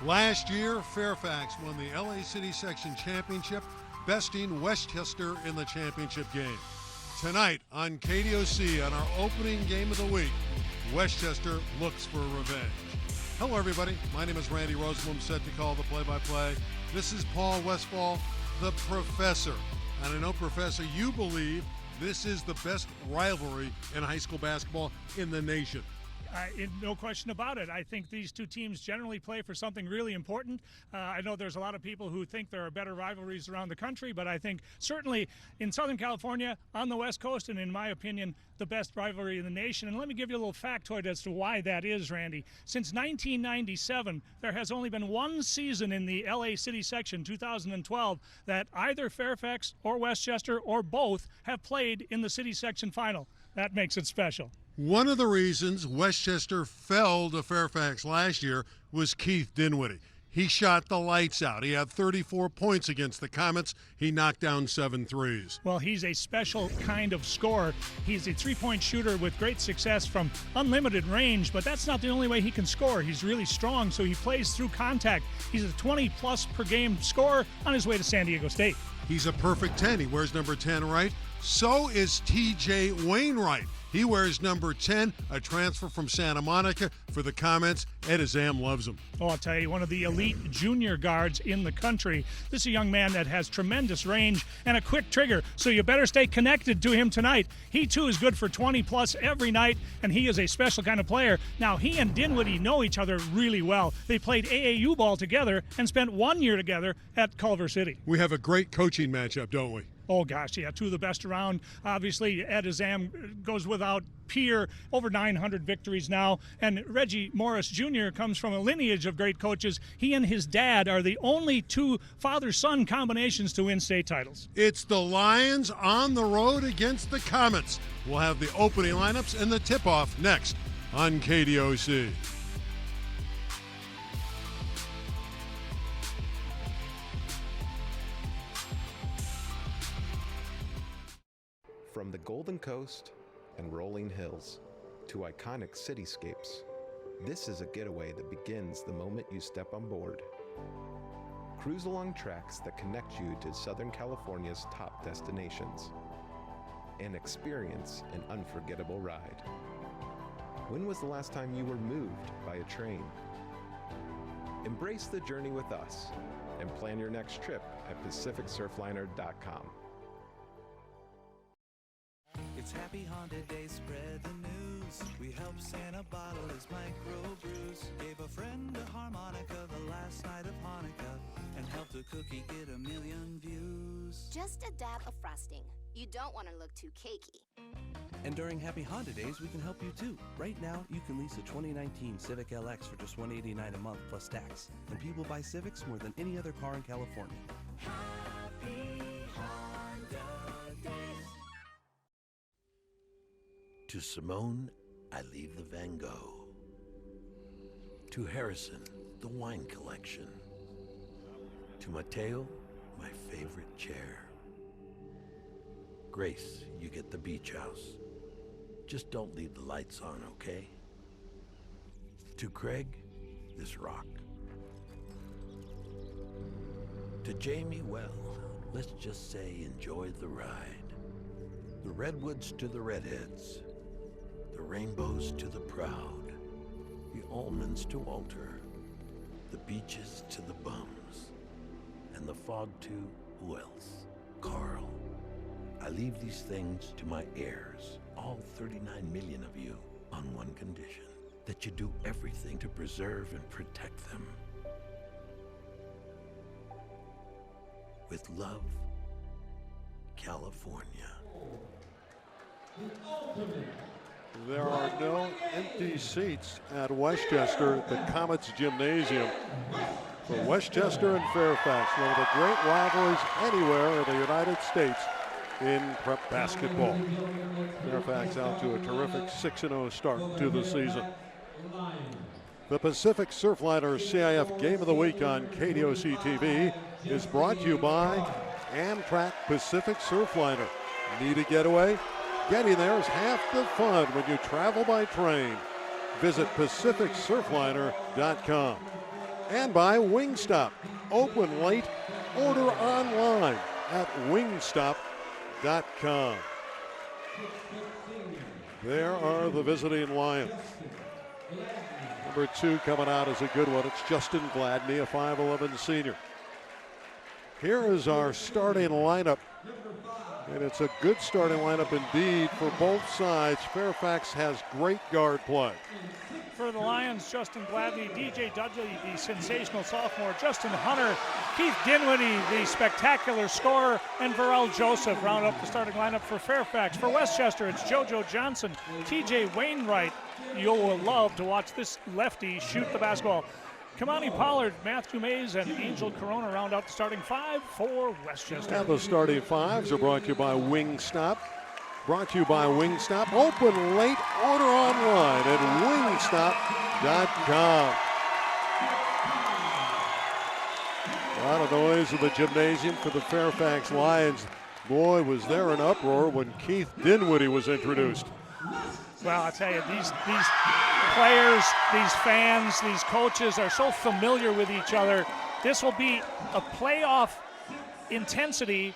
Last year, Fairfax won the LA City Section Championship, besting Westchester in the championship game. Tonight on KDOC, on our opening game of the week, Westchester looks for revenge. Hello, everybody. My name is Randy Rosenblum, set to call the play-by-play. This is Paul Westfall, the Professor. And I know, Professor, you believe this is the best rivalry in high school basketball in the nation. No question about it. I think these two teams generally play for something really important. I know there's a lot of people who think there are better rivalries around the country, but I think certainly in Southern California, on the West Coast, and in my opinion, the best rivalry in the nation. And let me give you a little factoid as to why that is, Randy. Since 1997, there has only been one season in the LA City Section, 2012, that either Fairfax or Westchester or both have played in the City Section final. That makes it special. One of the reasons Westchester fell to Fairfax last year was Keith Dinwiddie. He shot the lights out. He had 34 points against the Comets. He knocked down 7 threes. Well, he's a special kind of scorer. He's a three-point shooter with great success from unlimited range, but that's not the only way he can score. He's really strong, so he plays through contact. He's a 20-plus per game scorer on his way to San Diego State. He's a perfect 10. He wears number 10 right. So is T.J. Wainwright. He wears number 10, a transfer from Santa Monica for the Comets. Ed Azam loves him. Oh, I'll tell you, one of the elite junior guards in the country. This is a young man that has tremendous range and a quick trigger, so you better stay connected to him tonight. He, too, is good for 20-plus every night, and he is a special kind of player. Now, he and Dinwiddie know each other really well. They played AAU ball together and spent 1 year together at Culver City. We have a great coaching matchup, don't we? Oh, gosh, yeah, two of the best around. Obviously, Ed Azam goes without peer, over 900 victories now. And Reggie Morris Jr. comes from a lineage of great coaches. He and his dad are the only two father-son combinations to win state titles. It's the Lions on the road against the Comets. We'll have the opening lineups and the tip-off next on KDOC. From the Golden Coast and rolling hills to iconic cityscapes, this is a getaway that begins the moment you step on board. Cruise along tracks that connect you to Southern California's top destinations and experience an unforgettable ride. When was the last time you were moved by a train? Embrace the journey with us and plan your next trip at PacificSurfliner.com. It's Happy Honda Day, spread the news. We helped Santa bottle his microbrews. Gave a friend a harmonica the last night of Hanukkah, and helped a cookie get 1 million views. Just a dab of frosting. You don't want to look too cakey. And during Happy Honda Days, we can help you too. Right now, you can lease a 2019 Civic LX for just $189 a month plus tax. And people buy Civics more than any other car in California. Happy Honda Days. To Simone, I leave the Van Gogh. To Harrison, the wine collection. To Mateo, my favorite chair. Grace, you get the beach house. Just don't leave the lights on, okay? To Craig, this rock. To Jamie, well, let's just say enjoy the ride. The redwoods to the redheads. The rainbows to the proud, the almonds to Walter, the beaches to the bums, and the fog to who else? Carl. I leave these things to my heirs, all 39 million of you, on one condition, that you do everything to preserve and protect them. With love, California. There are no empty seats at Westchester at the Comets Gymnasium. For Westchester and Fairfax, one of the great rivalries anywhere in the United States in prep basketball. Fairfax out to a terrific 6-0 start to the season. The Pacific Surfliner CIF Game of the Week on KDOC TV is brought to you by Amtrak Pacific Surfliner. Need a getaway? Getting there is half the fun when you travel by train. Visit PacificSurfliner.com. and by Wingstop. Open late, order online at wingstop.com. There are the visiting Lions. Number 2 coming out is a good one. It's Justin Gladney, a 5'11 senior. Here is our starting lineup. And it's a good starting lineup indeed for both sides. Fairfax has great guard play. For the Lions, Justin Gladney, DJ Dudley, the sensational sophomore, Justin Hunter, Keith Dinwiddie, the spectacular scorer, and Varel Joseph round up the starting lineup for Fairfax. For Westchester, it's JoJo Johnson, TJ Wainwright. You'll love to watch this lefty shoot the basketball. Kamani Pollard, Matthew Mays, and Angel Corona round out the starting 5 for Westchester. And the starting 5s are brought to you by Wingstop. Brought to you by Wingstop. Open late, order online at wingstop.com. A lot of noise in the gymnasium for the Fairfax Lions. Boy, was there an uproar when Keith Dinwiddie was introduced. Well, I tell you, these players, these fans, these coaches are so familiar with each other. This will be a playoff intensity,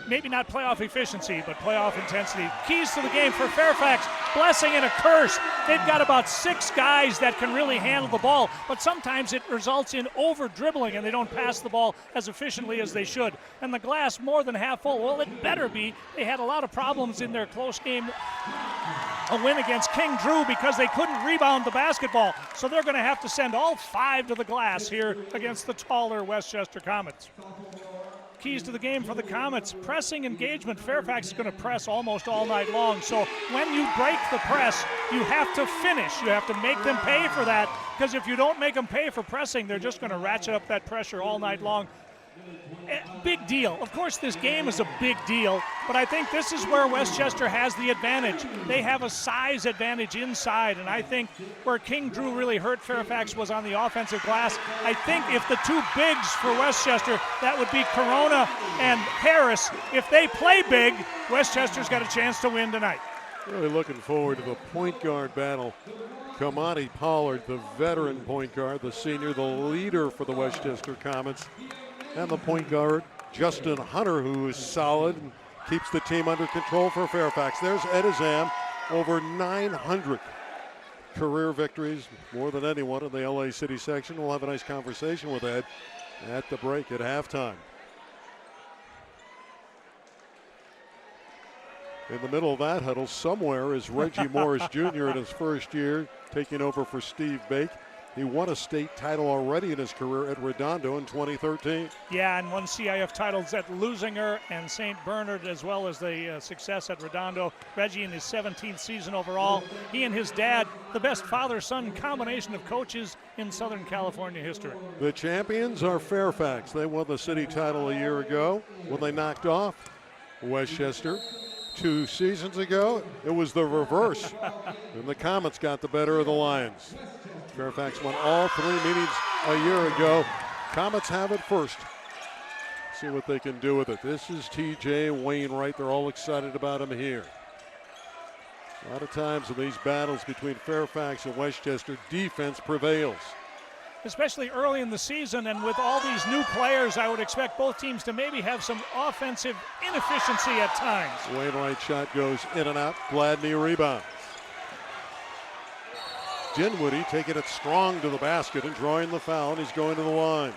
maybe not playoff efficiency, but playoff intensity. Keys to the game for Fairfax, blessing and a curse. They've got about 6 guys that can really handle the ball, but sometimes it results in over-dribbling and they don't pass the ball as efficiently as they should. And the glass more than half full. Well, it better be. They had a lot of problems in their close game, a win against King Drew, because they couldn't rebound the basketball. So they're going to have to send all 5 to the glass here against the taller Westchester Comets. Keys to the game for the Comets, pressing engagement. Fairfax is going to press almost all night long. So when you break the press, you have to finish. You have to make them pay for that, because if you don't make them pay for pressing, they're just going to ratchet up that pressure all night long. Big deal. Of course, this game is a big deal, but I think this is where Westchester has the advantage. They have a size advantage inside, and I think where King Drew really hurt Fairfax was on the offensive glass. I think if the 2 bigs for Westchester, that would be Corona and Harris, if they play big, Westchester's got a chance to win tonight. Really looking forward to the point guard battle. Kamani Pollard, the veteran point guard, the senior, the leader for the Westchester Comets. And the point guard, Justin Hunter, who is solid and keeps the team under control for Fairfax. There's Ed Azam, over 900 career victories, more than anyone in the LA City section. We'll have a nice conversation with Ed at the break at halftime. In the middle of that huddle somewhere is Reggie Morris Jr. in his first year, taking over for Steve Bake. He won a state title already in his career at Redondo in 2013. Yeah, and won CIF titles at Lusinger and St. Bernard, as well as the success at Redondo. Reggie in his 17th season overall. He and his dad, the best father-son combination of coaches in Southern California history. The champions are Fairfax. They won the city title a year ago when they knocked off Westchester. 2 seasons ago, it was the reverse, and the Comets got the better of the Lions. Fairfax won all 3 meetings a year ago. Comets have it first. See what they can do with it. This is TJ Wainwright. They're all excited about him here. A lot of times in these battles between Fairfax and Westchester, defense prevails. Especially early in the season, and with all these new players, I would expect both teams to maybe have some offensive inefficiency at times. Wainwright shot goes in and out. Gladney rebounds. Dinwiddie taking it strong to the basket and drawing the foul, and he's going to the line.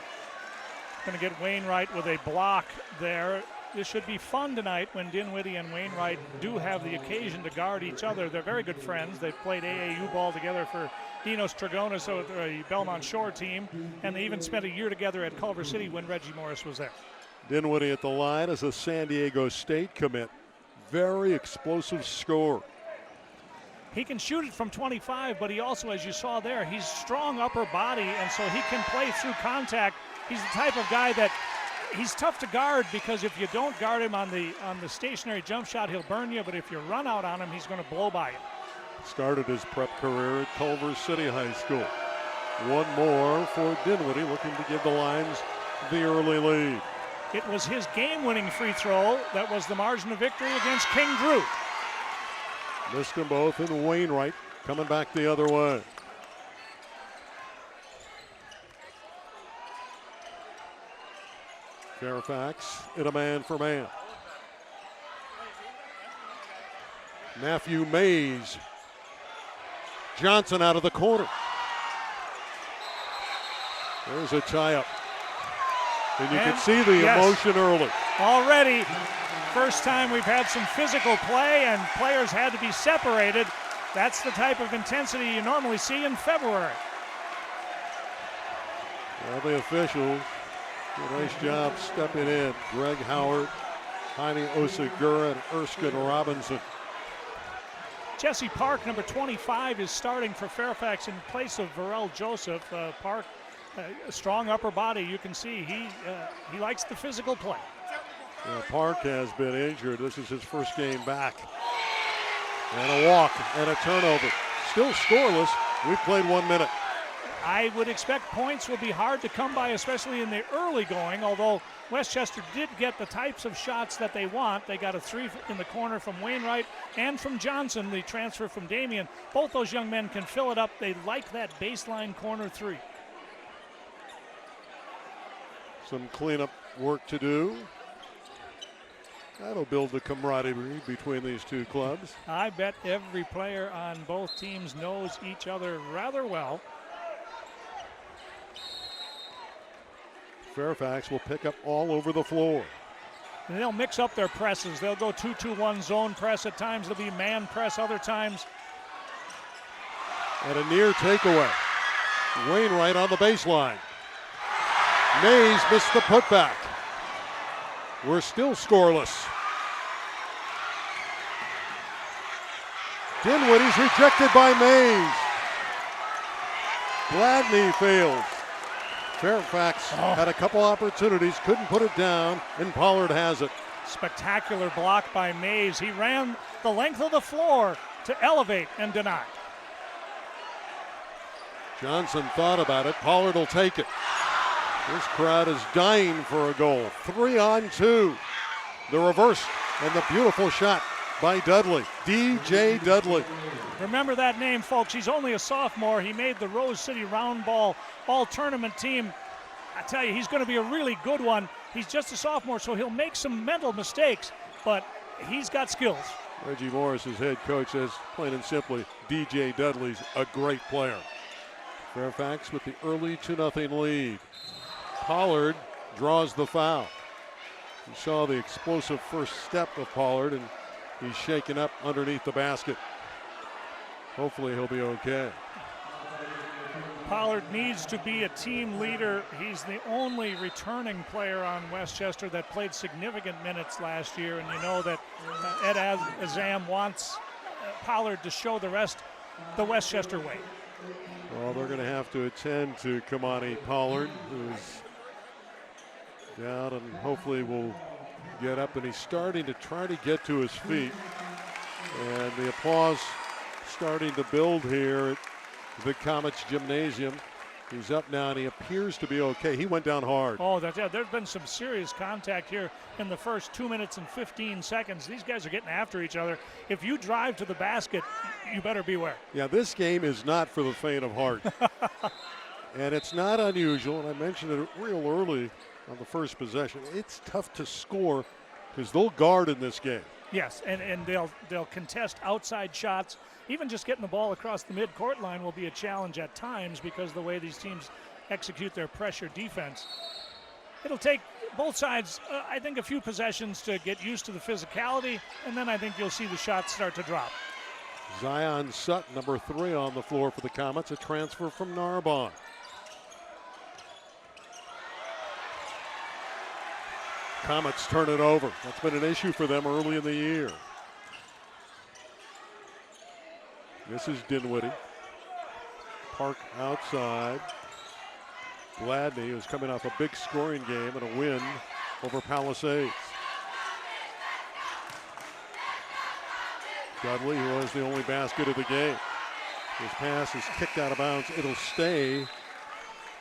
Going to get Wainwright with a block there. This should be fun tonight when Dinwiddie and Wainwright do have the occasion to guard each other. They're very good friends. They've played AAU ball together for Dinos Dragonas, so the Belmont Shore team, and they even spent a year together at Culver City when Reggie Morris was there. Dinwiddie at the line is a San Diego State commit. Very explosive scorer. He can shoot it from 25, but he also, as you saw there, he's strong upper body, and so he can play through contact. He's the type of guy that he's tough to guard, because if you don't guard him on the stationary jump shot, he'll burn you, but if you run out on him, he's going to blow by you. Started his prep career at Culver City High School. One more for Dinwiddie, looking to give the Lions the early lead. It was his game-winning free throw that was the margin of victory against King Drew. Missed them both, and Wainwright coming back the other way. Fairfax in a man-for-man. Matthew Mays. Johnson out of the corner. There's a tie-up. And you can see the emotion early. Already, first time we've had some physical play and players had to be separated. That's the type of intensity you normally see in February. Well, the officials, a nice job stepping in. Greg Howard, Jaime Osagura, and Erskine Robinson. Jesse Park, number 25, is starting for Fairfax in place of Varel Joseph. Park, a strong upper body. You can see he likes the physical play. Yeah, Park has been injured. This is his first game back. And a walk and a turnover. Still scoreless. We've played 1 minute. I would expect points will be hard to come by, especially in the early going, although Westchester did get the types of shots that they want. They got a 3 in the corner from Wainwright and from Johnson, the transfer from Damien. Both those young men can fill it up. They like that baseline corner 3. Some cleanup work to do. That'll build the camaraderie between these two clubs. I bet every player on both teams knows each other rather well. Fairfax will pick up all over the floor. And they'll mix up their presses. They'll go 2-2-1 zone press at times. They'll be man press other times. And a near takeaway. Wainwright on the baseline. Mays missed the putback. We're still scoreless. Dinwiddie's rejected by Mays. Gladney fails. Fairfax had a couple opportunities, couldn't put it down, and Pollard has it. Spectacular block by Mays. He ran the length of the floor to elevate and deny. Johnson thought about it. Pollard will take it. This crowd is dying for a goal. 3-on-2. The reverse and the beautiful shot by Dudley. DJ Dudley. Remember that name, folks. He's only a sophomore. He made the Rose City Round Ball All-Tournament team. I tell you, he's going to be a really good one. He's just a sophomore, so he'll make some mental mistakes, but he's got skills. Reggie Morris, his head coach, says plain and simply, DJ Dudley's a great player. Fairfax with the early 2-0 lead. Pollard draws the foul. You saw the explosive first step of Pollard, and he's shaken up underneath the basket. Hopefully he'll be okay. Pollard needs to be a team leader. He's the only returning player on Westchester that played significant minutes last year, and you know that Ed Azam wants Pollard to show the rest the Westchester way. Well, they're going to have to attend to Kamani Pollard, who's down and hopefully will get up, and he's starting to try to get to his feet. And the applause starting to build here at the Comets Gymnasium. He's up now and he appears to be okay. He went down hard. Oh, there's been some serious contact here in the first 2 minutes and 15 seconds. These guys are getting after each other. If you drive to the basket, you better beware. Yeah, this game is not for the faint of heart. And it's not unusual, and I mentioned it real early on the first possession. It's tough to score because they'll guard in this game. Yes, and they'll contest outside shots. Even just getting the ball across the midcourt line will be a challenge at times because of the way these teams execute their pressure defense. It'll take both sides, I think, a few possessions to get used to the physicality, and then I think you'll see the shots start to drop. Zion Sutton, number 3 on the floor for the Comets, a transfer from Narbonne. Comets turn it over. That's been an issue for them early in the year. This is Dinwiddie. Park outside. Gladney, who's coming off a big scoring game and a win over Palisades. Dudley, who has the only basket of the game. His pass is kicked out of bounds. It'll stay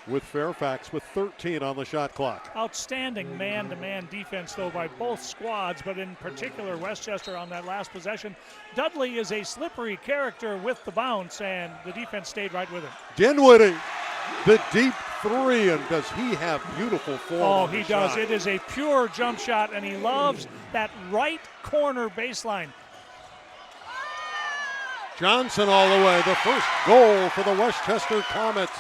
with Fairfax with 13 on the shot clock. Outstanding man-to-man defense, though, by both squads, but in particular Westchester on that last possession. Dudley is a slippery character with the bounce, and the defense stayed right with him. Dinwiddie, the deep three, and does he have beautiful form? Oh, on the he does. shot. It is a pure jump shot, and he loves that right corner baseline. Johnson all the way, the first goal for the Westchester Comets.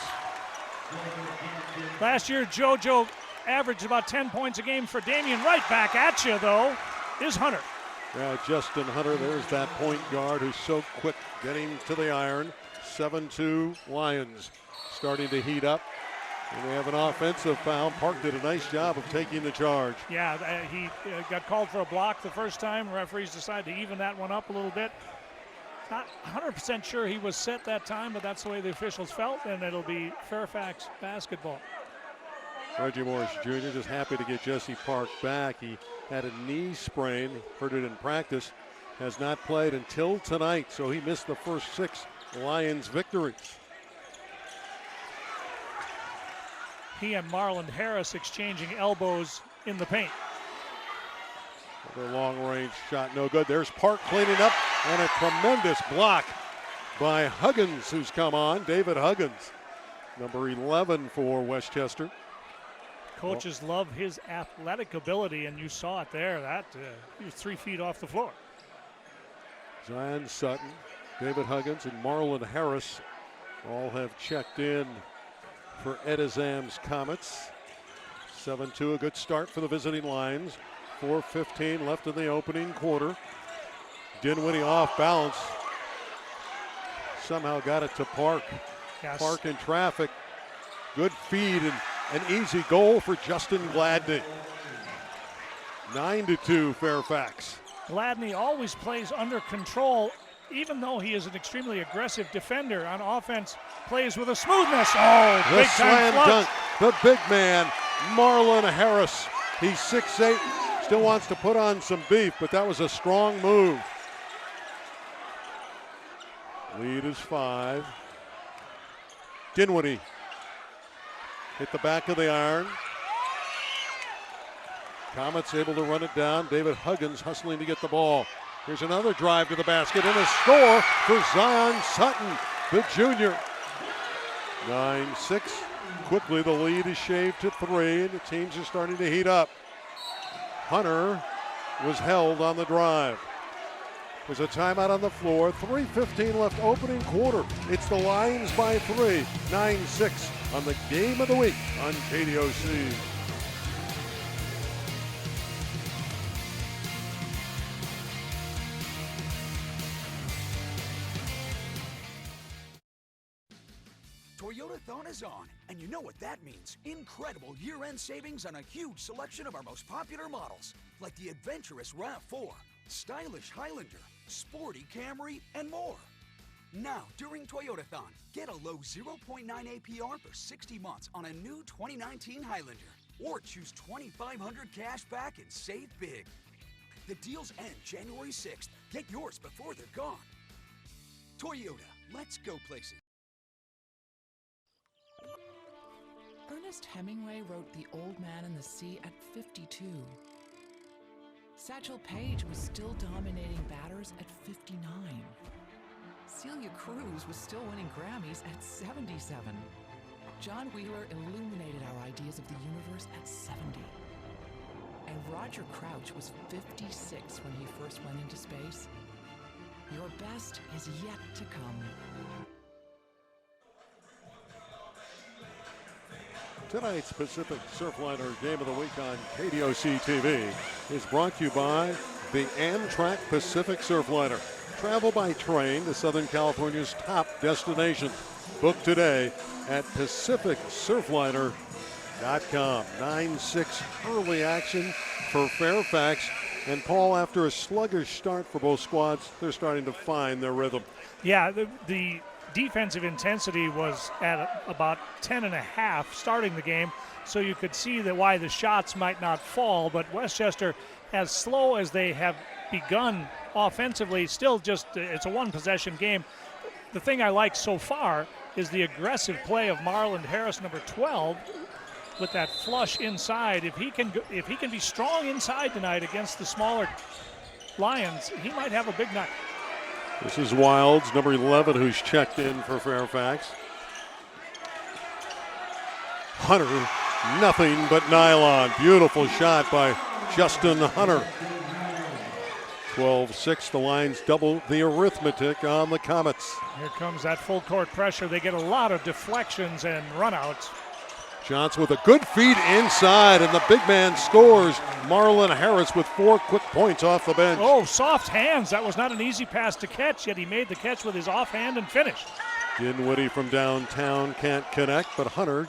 Last year, JoJo averaged about 10 points a game for Damien. Right back at you, though, is Hunter. Yeah, Justin Hunter, there's that point guard who's so quick getting to the iron. 7-2 Lions starting to heat up. And they have an offensive foul. Park did a nice job of taking the charge. Yeah, he got called for a block the first time. Referees decided to even that one up a little bit. Not 100% sure he was set that time, but that's the way the officials felt, and it'll be Fairfax basketball. Reggie Morris Jr. just happy to get Jesse Park back. He had a knee sprain, heard it in practice, has not played until tonight, so he missed the first 6 Lions victories. He and Marlon Harris exchanging elbows in the paint. The long-range shot, no good. There's Park cleaning up, and a tremendous block by Huggins, who's come on. David Huggins, number 11 for Westchester. Coaches love his athletic ability, and you saw it there. That he was 3 feet off the floor. Zion Sutton, David Huggins, and Marlon Harris all have checked in for Edizam's Comets. 7-2, a good start for the visiting Lions. 4:15 left in the opening quarter. Dinwiddie off balance. Somehow got it to Park. Yes. Park in traffic. Good feed and an easy goal for Justin Gladney. 9-2 Fairfax. Gladney always plays under control, even though he is an extremely aggressive defender. On offense, plays with a smoothness. Oh, The big time slam clutch. dunk. The big man, Marlon Harris. He's 6'8", still wants to put on some beef, but that was a strong move. Lead is 5. Dinwiddie hit the back of the iron. Comets able to run it down. David Huggins hustling to get the ball. Here's another drive to the basket and a score for Zion Sutton, the junior. 9-6. Quickly the lead is shaved to 3, and the teams are starting to heat up. Hunter was held on the drive. There's a timeout on the floor. 3:15 left opening quarter. It's the Lions by 3. 9-6 on the game of the week on KDOC. Toyotathon is on, and you know what that means. Incredible year-end savings on a huge selection of our most popular models, like the adventurous RAV4, stylish Highlander, sporty Camry, and more. Now, during Toyotathon, get a low 0.9 APR for 60 months on a new 2019 Highlander, or choose $2,500 cash back and save big. The deals end January 6th. Get yours before they're gone. Toyota, let's go places. Ernest Hemingway wrote The Old Man and the Sea at 52. Satchel Paige was still dominating batters at 59. Celia Cruz was still winning Grammys at 77. John Wheeler illuminated our ideas of the universe at 70. And Roger Crouch was 56 when he first went into space. Your best is yet to come. Tonight's Pacific Surfliner Game of the Week on KDOC TV is brought to you by the Amtrak Pacific Surfliner. Travel by train to Southern California's top destinations. Book today at PacificSurfliner.com. 9-6 early action for Fairfax. And Paul, after a sluggish start for both squads, they're starting to find their rhythm. Yeah, the defensive intensity was at about 10.5 starting the game, so you could see that why the shots might not fall. But Westchester, as slow as they have begun offensively, still just it's a one-possession game. The thing I like so far is the aggressive play of Marlon Harris, number 12, with that flush inside. If he can be strong inside tonight against the smaller Lions, he might have a big night. This is Wilds, number 11, who's checked in for Fairfax. Hunter, nothing but nylon. Beautiful shot by Justin Hunter. 12-6, the Lions double the arithmetic on the Comets. Here comes that full court pressure. They get a lot of deflections and runouts. Johnson with a good feed inside, and the big man scores. Marlon Harris with 4 quick points off the bench. Oh, soft hands. That was not an easy pass to catch, yet he made the catch with his offhand and finished. Dinwiddie from downtown can't connect, but Hunter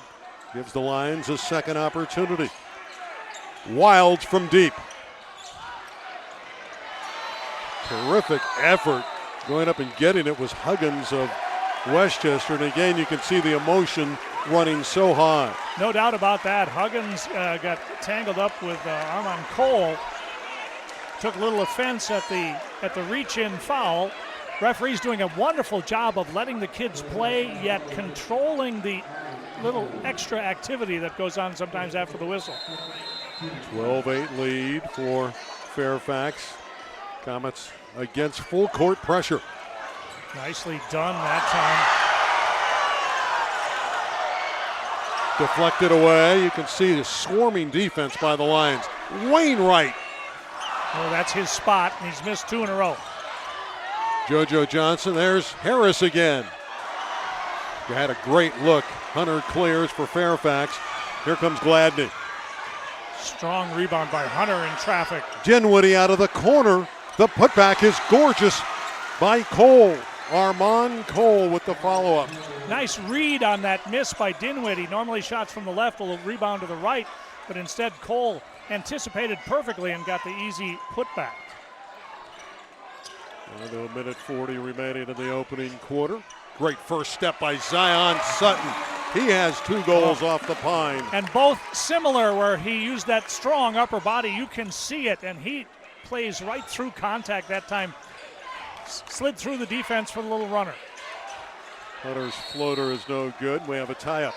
gives the Lions a second opportunity. Wilds from deep. Terrific effort. Going up and getting it was Huggins of Westchester, and again you can see the emotion running so high. No doubt about that. Huggins got tangled up with Armand Cole. Took a little offense at the reach-in foul. Referee's doing a wonderful job of letting the kids play, yet controlling the little extra activity that goes on sometimes after the whistle. 12-8 lead for Fairfax. Comets against full court pressure. Nicely done that time. Deflected away. You can see the swarming defense by the Lions. Wainwright. Oh, that's his spot, and he's missed 2 in a row. JoJo Johnson. There's Harris again. You had a great look. Hunter clears for Fairfax. Here comes Gladney. Strong rebound by Hunter in traffic. Dinwiddie out of the corner. The putback is gorgeous by Cole. Armand Cole with the follow-up. Nice read on that miss by Dinwiddie. Normally shots from the left will rebound to the right, but instead Cole anticipated perfectly and got the easy putback. Another 1:40 remaining in the opening quarter. Great first step by Zion Sutton. He has 2 goals off the pine. And both similar, where he used that strong upper body. You can see it, and he plays right through contact that time. Slid through the defense for the little runner. Hunter's floater is no good. We have a tie-up.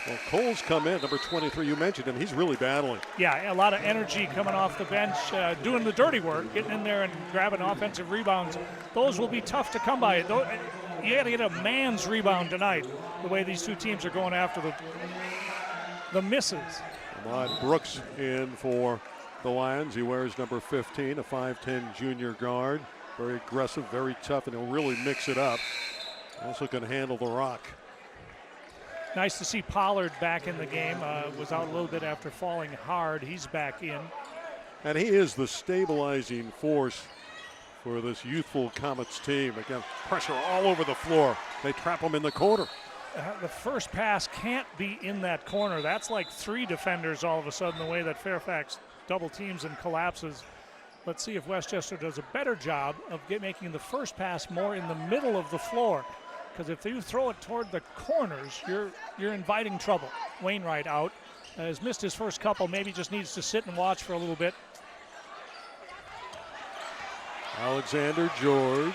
Well, Cole's come in, number 23. You mentioned him. He's really battling. Yeah, a lot of energy coming off the bench, doing the dirty work, getting in there and grabbing offensive rebounds. Those will be tough to come by. You got to get a man's rebound tonight, the way these two teams are going after the misses. Ahmad Brooks in for the Lions. He wears number 15, a 5'10 junior guard. Very aggressive, very tough, and he'll really mix it up. Also can handle the rock. Nice to see Pollard back in the game. Was out a little bit after falling hard. He's back in. And he is the stabilizing force for this youthful Comets team. Again, pressure all over the floor. They trap him in the corner. The first pass can't be in that corner. That's like 3 defenders all of a sudden, the way that Fairfax double teams and collapses. Let's see if Westchester does a better job of making the first pass more in the middle of the floor. Because if you throw it toward the corners, you're inviting trouble. Wainwright out. Has missed his first couple, maybe just needs to sit and watch for a little bit. Alexander George.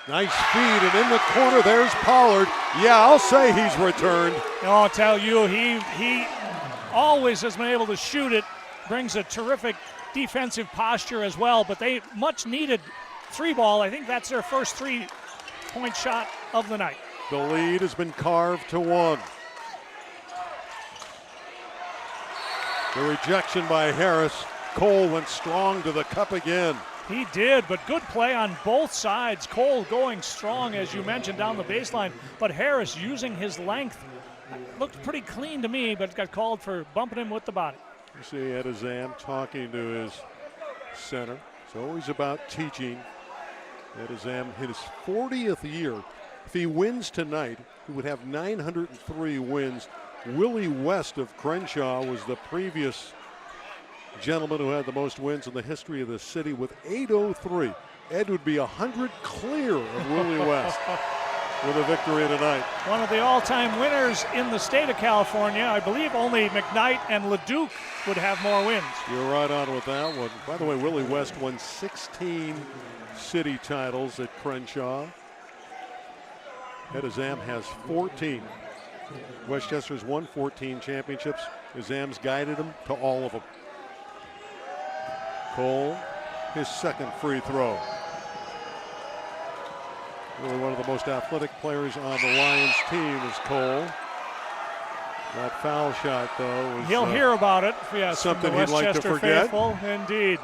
Nice feed, and in the corner, there's Pollard. Yeah, I'll say he's returned. I'll tell you, he always has been able to shoot it. Brings a terrific defensive posture as well, but they much needed 3-ball. I think that's their first 3-point shot of the night. The lead has been carved to 1. The rejection by Harris. Cole went strong to the cup again. He did, but good play on both sides. Cole going strong, as you mentioned, down the baseline, but Harris using his length. Looked pretty clean to me, but got called for bumping him with the body. You see Ed Azam talking to his center. It's always about teaching. Ed Azam hit his 40th year. If he wins tonight, he would have 903 wins. Willie West of Crenshaw was the previous gentleman who had the most wins in the history of the city with 803. Ed would be 100 clear of Willie West with a victory tonight. One of the all-time winners in the state of California. I believe only McKnight and LeDuc would have more wins. You're right on with that one. By the way, Willie West won 16 city titles at Crenshaw. Ed Azam has 14. Westchester's won 14 championships. Azam's guided them to all of them. Cole, his second free throw. Really one of the most athletic players on the Lions team is Cole. That foul shot, though, was He'll hear about it. Yes, something from the he'd like to Westchester forget. faithful. Indeed.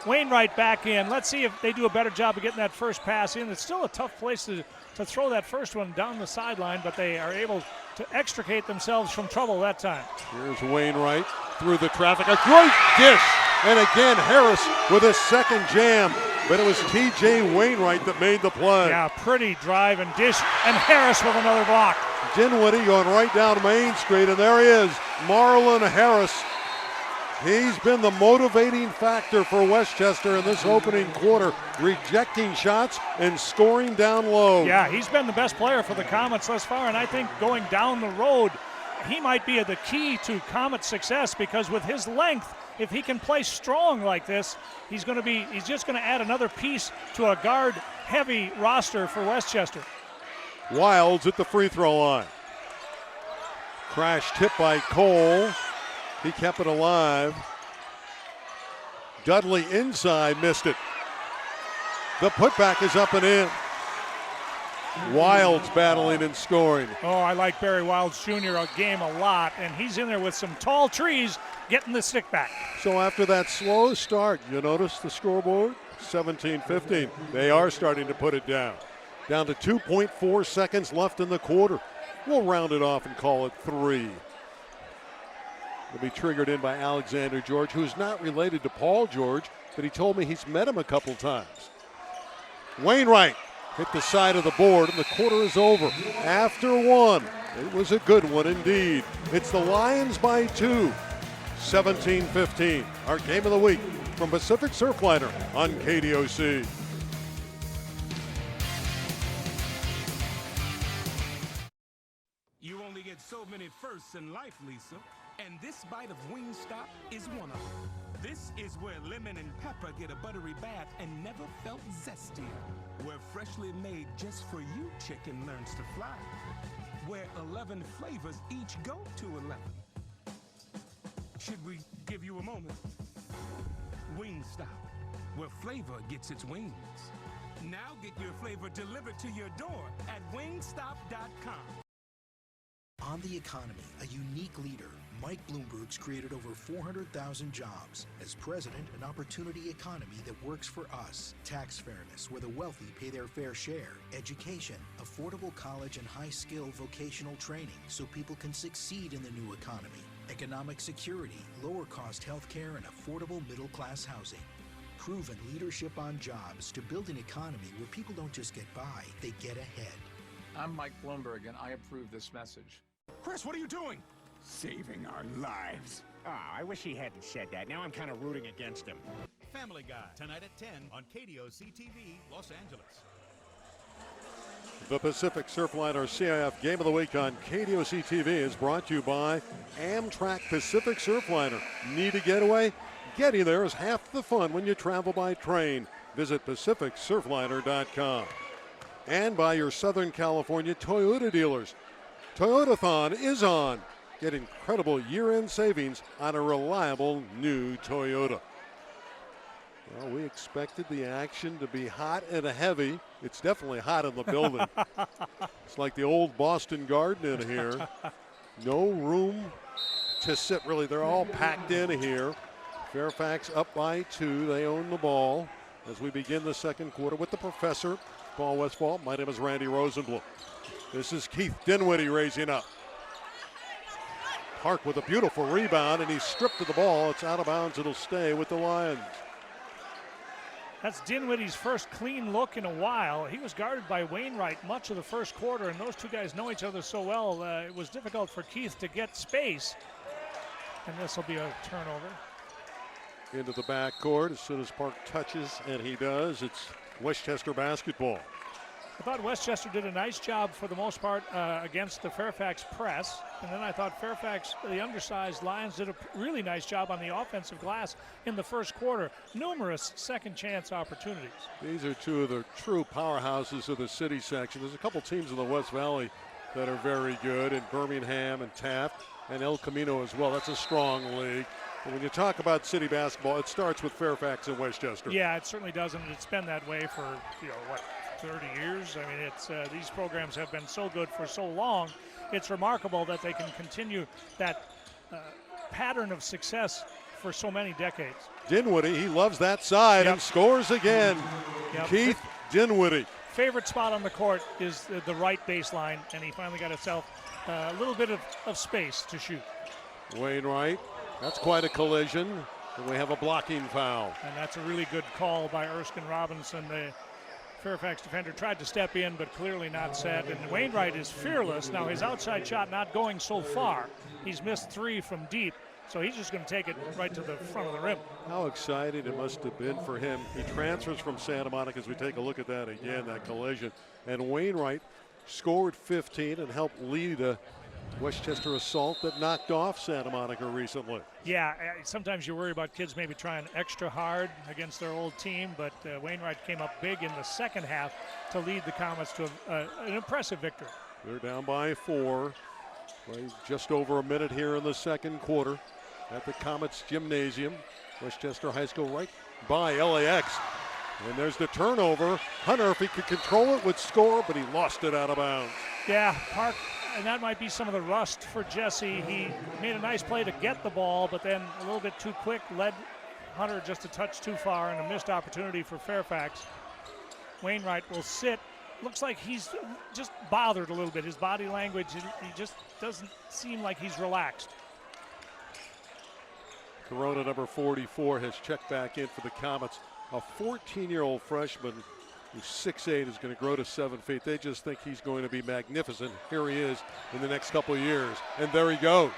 Wainwright back in. Let's see if they do a better job of getting that first pass in. It's still a tough place to throw that first one down the sideline, but they are able to extricate themselves from trouble that time. Here's Wainwright through the traffic. A great dish. And again, Harris with a second jam. But it was T.J. Wainwright that made the play. Yeah, pretty drive and dish. And Harris with another block. Dinwiddie going right down Main Street. And there he is, Marlon Harris. He's been the motivating factor for Westchester in this opening quarter, rejecting shots and scoring down low. Yeah, he's been the best player for the Comets thus far, and I think going down the road, he might be the key to Comet success, because with his length, if he can play strong like this, he's just going to add another piece to a guard-heavy roster for Westchester. Wilds at the free throw line. Crash tip by Cole. He kept it alive. Dudley inside, missed it. The putback is up and in. Wilds battling and scoring. Oh, I like Barry Wilds Jr. a game a lot, and he's in there with some tall trees getting the stick back. So after that slow start, you notice the scoreboard? 17-15. They are starting to put it down. Down to 2.4 seconds left in the quarter. We'll round it off and call it 3. It'll be triggered in by Alexander George, who's not related to Paul George, but he told me he's met him a couple times. Wainwright hit the side of the board, and the quarter is over. After 1, it was a good one indeed. It's the Lions by 2, 17-15. Our game of the week from Pacific Surfliner on KDOC. You only get so many firsts in life, Lisa. And this bite of Wingstop is one of them. This is where lemon and pepper get a buttery bath and never felt zestier. Where freshly made just for you chicken learns to fly. Where 11 flavors each go to 11. Should we give you a moment? Wingstop, where flavor gets its wings. Now get your flavor delivered to your door at wingstop.com. On the economy, a unique leader, Mike Bloomberg's created over 400,000 jobs. As president, an opportunity economy that works for us. Tax fairness, where the wealthy pay their fair share. Education, affordable college and high-skill vocational training so people can succeed in the new economy. Economic security, lower-cost health care, and affordable middle-class housing. Proven leadership on jobs to build an economy where people don't just get by, they get ahead. I'm Mike Bloomberg, and I approve this message. Chris, what are you doing? Saving our lives. I wish he hadn't said that. Now I'm kind of rooting against him. Family Guy, tonight at 10 on KDOC TV, Los Angeles. The Pacific Surfliner CIF Game of the Week on KDOC TV is brought to you by Amtrak Pacific Surfliner. Need a getaway? Getting there is half the fun when you travel by train. Visit PacificSurfliner.com. And by your Southern California Toyota dealers. Toyotathon is on. Get incredible year-end savings on a reliable new Toyota. Well, we expected the action to be hot and heavy. It's definitely hot in the building. It's like the old Boston Garden in here. No room to sit, really. They're all packed in here. Fairfax up by 2. They own the ball as we begin the second quarter with the professor, Paul Westfall. My name is Randy Rosenblum. This is Keith Dinwiddie raising up. Park with a beautiful rebound, and he's stripped of the ball. It's out of bounds. It'll stay with the Lions. That's Dinwiddie's first clean look in a while. He was guarded by Wainwright much of the first quarter, and those two guys know each other so well. It was difficult for Keith to get space. And this will be a turnover. Into the backcourt as soon as Park touches, and he does. It's Westchester basketball. I thought Westchester did a nice job for the most part against the Fairfax press. And then I thought Fairfax, the undersized Lions, did a really nice job on the offensive glass in the first quarter. Numerous second chance opportunities. These are two of the true powerhouses of the city section. There's a couple teams in the West Valley that are very good, in Birmingham and Taft and El Camino as well. That's a strong league. But when you talk about city basketball, it starts with Fairfax and Westchester. Yeah, it certainly does, and it's been that way for, 30 years. I mean, it's these programs have been so good for so long. It's remarkable that they can continue that pattern of success for so many decades. Dinwiddie, he loves that side and scores again. Keith Dinwiddie. Favorite spot on the court is the right baseline, and he finally got himself a little bit of space to shoot. Wainwright, that's quite a collision. And we have a blocking foul. And that's a really good call by Erskine Robinson. The Fairfax defender tried to step in, but clearly not set. And Wainwright is fearless. Now, his outside shot not going so far. He's missed 3 from deep, so he's just going to take it right to the front of the rim. How excited it must have been for him. He transfers from Santa Monica as we take a look at that again, that collision. And Wainwright scored 15 and helped lead a Westchester assault that knocked off Santa Monica recently. Yeah, sometimes you worry about kids maybe trying extra hard against their old team, but Wainwright came up big in the second half to lead the Comets to an impressive victory. They're down by 4. Just over a minute here in the second quarter at the Comets Gymnasium. Westchester High School right by LAX. And there's the turnover. Hunter, if he could control it, would score, but he lost it out of bounds. Yeah, Park, and that might be some of the rust for Jesse. He made a nice play to get the ball, but then a little bit too quick, led Hunter just a touch too far, and a missed opportunity for Fairfax. Wainwright will sit. Looks like he's just bothered a little bit. His body language, he just doesn't seem like he's relaxed. Corona, number 44, has checked back in for the Comets. A 14-year-old freshman who's 6'8", is going to grow to 7 feet. They just think he's going to be magnificent. Here he is in the next couple of years. And there he goes.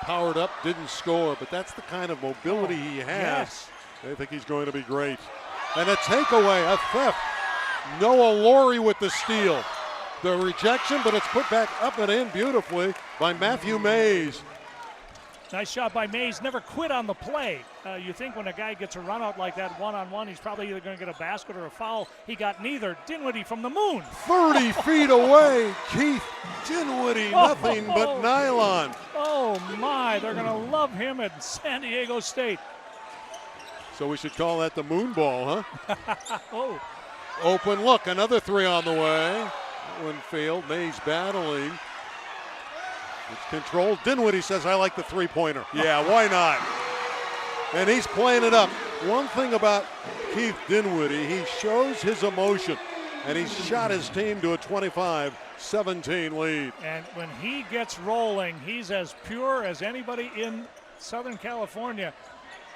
Powered up, didn't score, but that's the kind of mobility he has. Yes. They think he's going to be great. And a takeaway, a theft. Noah Laurie with the steal. The rejection, but it's put back up and in beautifully by Matthew Mays. Nice shot by Mays. Never quit on the play. You think when a guy gets a run out like that one-on-one, he's probably either going to get a basket or a foul. He got neither. Dinwiddie from the moon. 30 feet away. Keith Dinwiddie, nothing but nylon. Oh, my. They're going to love him at San Diego State. So we should call that the moon ball, huh? Oh. Open look. Another 3 on the way. That one failed. Mays battling. It's controlled. Dinwiddie says, I like the three-pointer. Yeah, why not? And he's playing it up. One thing about Keith Dinwiddie, he shows his emotion, and he's shot his team to a 25-17 lead. And when he gets rolling, he's as pure as anybody in Southern California.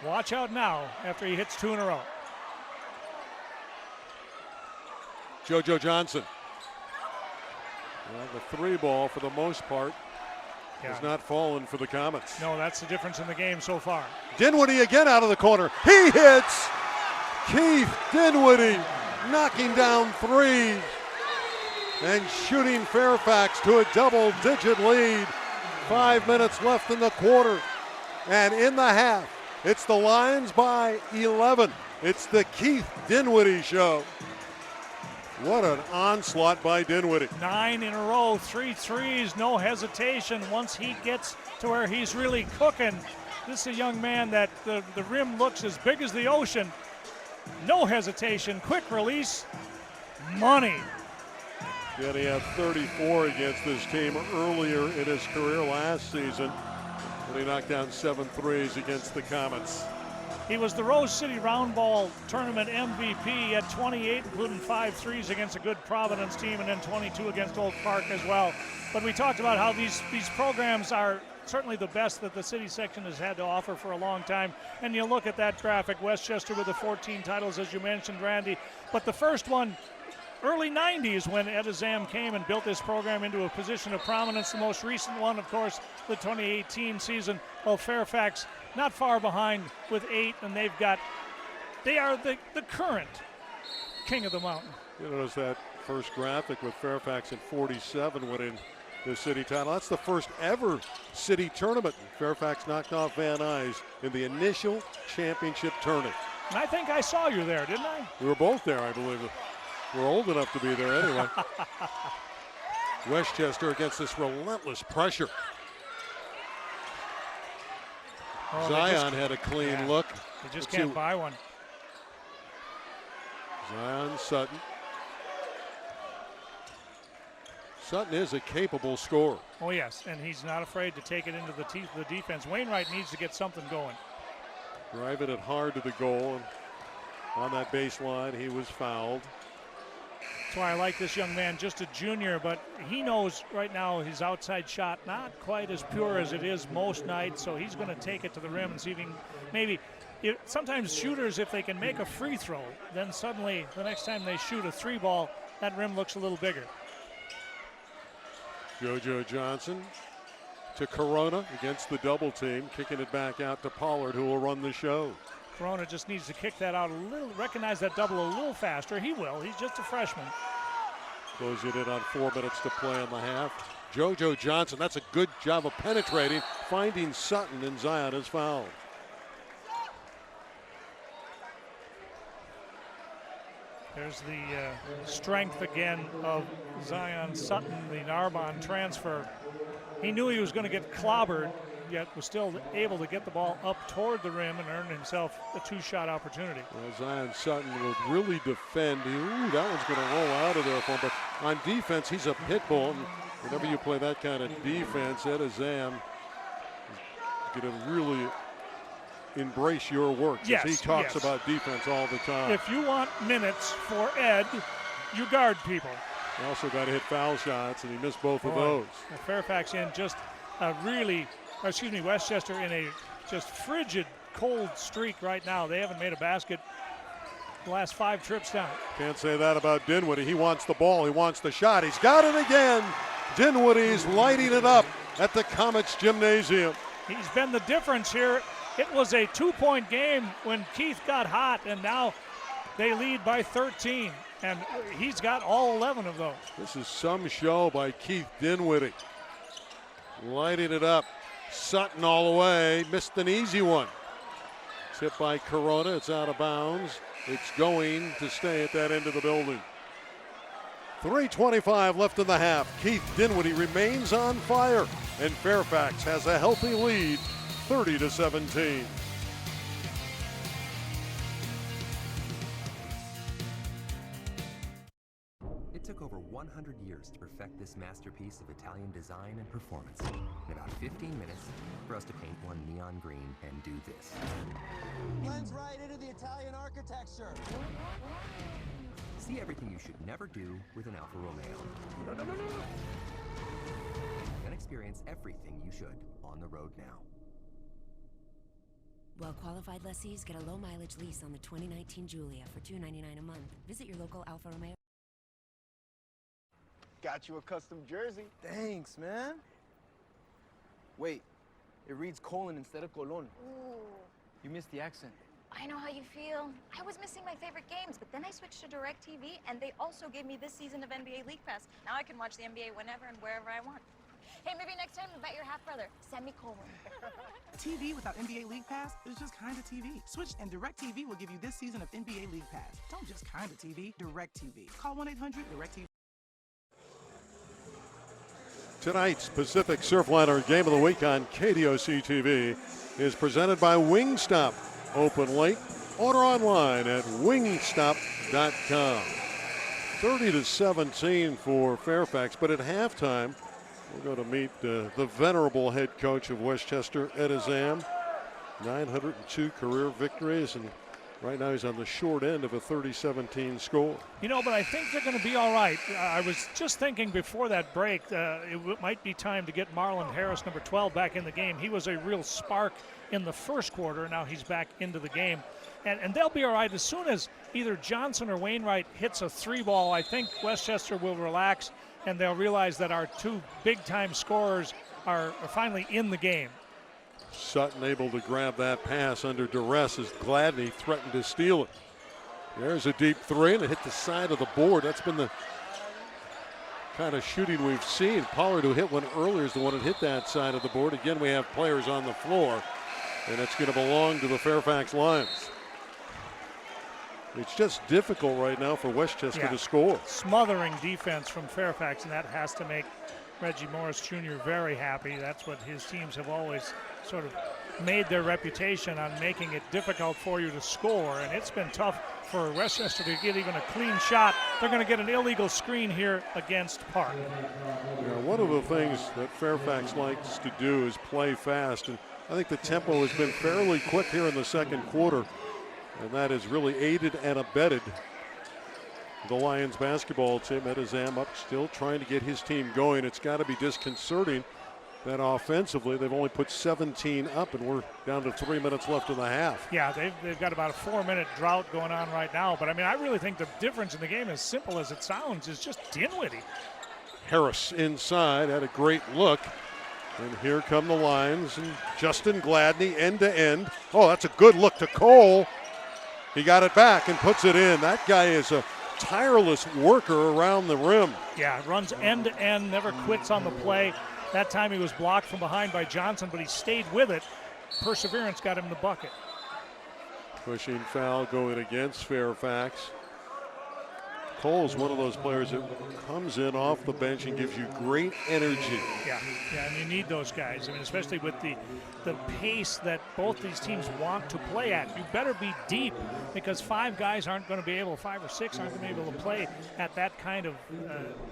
Watch out now after he hits 2 in a row. JoJo Johnson. Well, the 3 ball, for the most part, has not fallen for the Comets. No, that's the difference in the game so far. Dinwiddie again out of the corner. He hits! Keith Dinwiddie knocking down 3 and shooting Fairfax to a double-digit lead. 5 minutes left in the quarter. And in the half, it's the Lions by 11. It's the Keith Dinwiddie show. What an onslaught by Dinwiddie. 9 in a row, 3 threes, no hesitation. Once he gets to where he's really cooking, this is a young man that the rim looks as big as the ocean. No hesitation, quick release, money. Yeah, he had 34 against this team earlier in his career last season when he knocked down 7 threes against the Comets. He was the Rose City Round Ball Tournament MVP at 28, including 5 threes against a good Providence team, and then 22 against Oak Park as well. But we talked about how these programs are certainly the best that the city section has had to offer for a long time. And you look at that graphic, Westchester with the 14 titles, as you mentioned, Randy. But the first one, early 90s, when Ed Azam came and built this program into a position of prominence. The most recent one, of course, the 2018 season. Well, Fairfax not far behind with 8, and they are the current king of the mountain. You notice that first graphic with Fairfax in 47 winning the city title. That's the first ever city tournament. Fairfax knocked off Van Nuys in the initial championship tournament. And I think I saw you there, didn't I? We were both there, I believe. We're old enough to be there anyway. Westchester against this relentless pressure. Oh, Zion had a clean look. They just can't buy one. Zion Sutton. Sutton is a capable scorer. Oh, yes, and he's not afraid to take it into the teeth of the defense. Wainwright needs to get something going. Driving it hard to the goal. And on that baseline, he was fouled. That's why I like this young man, just a junior, but he knows right now his outside shot not quite as pure as it is most nights, so he's going to take it to the rim and see if he can maybe. Sometimes shooters, if they can make a free throw, then suddenly the next time they shoot a 3-ball, that rim looks a little bigger. JoJo Johnson to Corona against the double team, kicking it back out to Pollard, who will run the show. Corona just needs to kick that out a little, recognize that double a little faster. He will. He's just a freshman. Close it in on 4 minutes to play in the half. JoJo Johnson, that's a good job of penetrating, finding Sutton, and Zion is fouled. There's the strength again of Zion Sutton, the Narbonne transfer. He knew he was going to get clobbered, yet was still able to get the ball up toward the rim and earn himself a 2-shot opportunity. Well, Zion Sutton will really defend. Ooh, that one's going to roll out of there for him. But on defense, he's a pit bull. And whenever you play that kind of defense, Ed Azam is going to really embrace your work. Yes, he talks about defense all the time. If you want minutes for Ed, you guard people. He also got to hit foul shots, and he missed both of those. Fairfax in just a Westchester in a just frigid, cold streak right now. They haven't made a basket the last 5 trips down. Can't say that about Dinwiddie. He wants the ball. He wants the shot. He's got it again. Dinwiddie's lighting it up at the Comets Gymnasium. He's been the difference here. It was a 2-point game when Keith got hot, and now they lead by 13, and he's got all 11 of those. This is some show by Keith Dinwiddie. Lighting it up. Sutton all the way. Missed an easy one. It's hit by Corona. It's out of bounds. It's going to stay at that end of the building. 3:25 left in the half. Keith Dinwiddie remains on fire, and Fairfax has a healthy lead, 30-17. It took over 100 years to perfect this masterpiece of Italian design and performance. In about 15 minutes for us to paint one neon green and do this. Blends right into the Italian architecture. See everything you should never do with an Alfa Romeo. Then experience everything you should on the road now. Well-qualified lessees get a low-mileage lease on the 2019 Giulia for $299 a month. Visit your local Alfa Romeo. Got you a custom jersey. Thanks, man. Wait, it reads colon instead of colon. Ooh. You missed the accent. I know how you feel. I was missing my favorite games, but then I switched to DirecTV, and they also gave me this season of NBA League Pass. Now I can watch the NBA whenever and wherever I want. Hey, maybe next time about your half-brother. Semicolon. TV without NBA League Pass is just kinda TV. Switch and DirecTV will give you this season of NBA League Pass. Don't just kinda TV, DirecTV. Call 1-800-DirecTV. Tonight's Pacific Surfliner Game of the Week on KDOC TV is presented by Wingstop. Open late. Order online at wingstop.com. 30-17 for Fairfax, but at halftime, we're going to meet the venerable head coach of Westchester, Ed Azam. 902 career victories, and right now he's on the short end of a 30-17 score. You know, but I think they're going to be all right. I was just thinking before that break, it might be time to get Marlon Harris, number 12, back in the game. He was a real spark in the first quarter. Now he's back into the game. And they'll be all right. As soon as either Johnson or Wainwright hits a 3-ball, I think Westchester will relax, and they'll realize that our 2 big-time scorers are finally in the game. Sutton able to grab that pass under duress as Gladney threatened to steal it. There's a deep 3, and it hit the side of the board. That's been the kind of shooting we've seen. Pollard, who hit one earlier, is the one that hit that side of the board. Again, we have players on the floor, and it's going to belong to the Fairfax Lions. It's just difficult right now for Westchester to score. Smothering defense from Fairfax, and that has to make Reggie Morris Jr. very happy. That's what his teams have always sort of made their reputation on making it difficult for you to score, and it's been tough for Westchester to get even a clean shot. They're going to get an illegal screen here against Park. One of the things that Fairfax likes to do is play fast, and I think the tempo has been fairly quick here in the second quarter, and that has really aided and abetted the Lions basketball team. Edizam up, still trying to get his team going. It's got to be disconcerting that offensively they've only put 17 up, and we're down to 3 minutes left in the half. Yeah, they've got about a 4-minute drought going on right now. But, I mean, I really think the difference in the game, as simple as it sounds, is just Dinwiddie. Harris inside had a great look. And here come the Lions. And Justin Gladney end to end. Oh, that's a good look to Cole. He got it back and puts it in. That guy is a tireless worker around the rim. Yeah, runs end to end, never quits on the play. That time he was blocked from behind by Johnson, but he stayed with it. Perseverance got him the bucket. Pushing foul going against Fairfax. Cole's one of those players that comes in off the bench and gives you great energy. Yeah, and you need those guys. I mean, especially with the pace that both these teams want to play at. You better be deep, because 5 guys aren't going to be able, 5 or 6 aren't going to be able to play at that kind of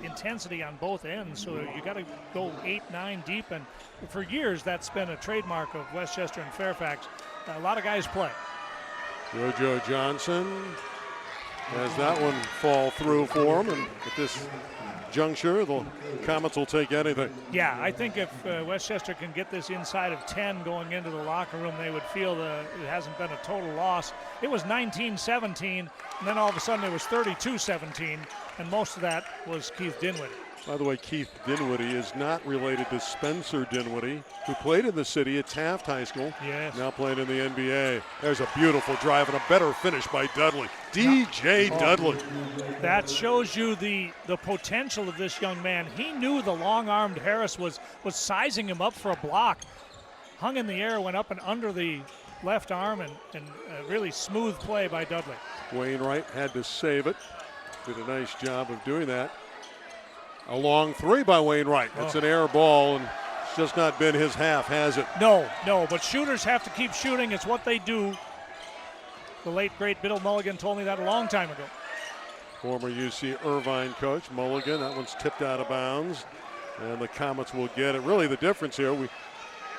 intensity on both ends. So you got to go 8, 9 deep, and for years that's been a trademark of Westchester and Fairfax. A lot of guys play. JoJo Johnson has that one fall through for him, and at this juncture, the Comets will take anything. Yeah, I think if Westchester can get this inside of 10 going into the locker room, they would feel that it hasn't been a total loss. It was 19-17, and then all of a sudden it was 32-17, and most of that was Keith Dinwiddie. By the way, Keith Dinwiddie is not related to Spencer Dinwiddie, who played in the city at Taft High School. Yes. Now playing in the NBA. There's a beautiful drive and a better finish by Dudley. DJ Dudley. That shows you the potential of this young man. He knew the long-armed Harris was sizing him up for a block. Hung in the air, went up and under the left arm, and a really smooth play by Dudley. Wainwright had to save it. Did a nice job of doing that. A long 3 by Wainwright. It's an air ball, and it's just not been his half, has it? No, but shooters have to keep shooting. It's what they do. The late, great Bill Mulligan told me that a long time ago. Former UC Irvine coach Mulligan. That one's tipped out of bounds, and the Comets will get it. Really, the difference here,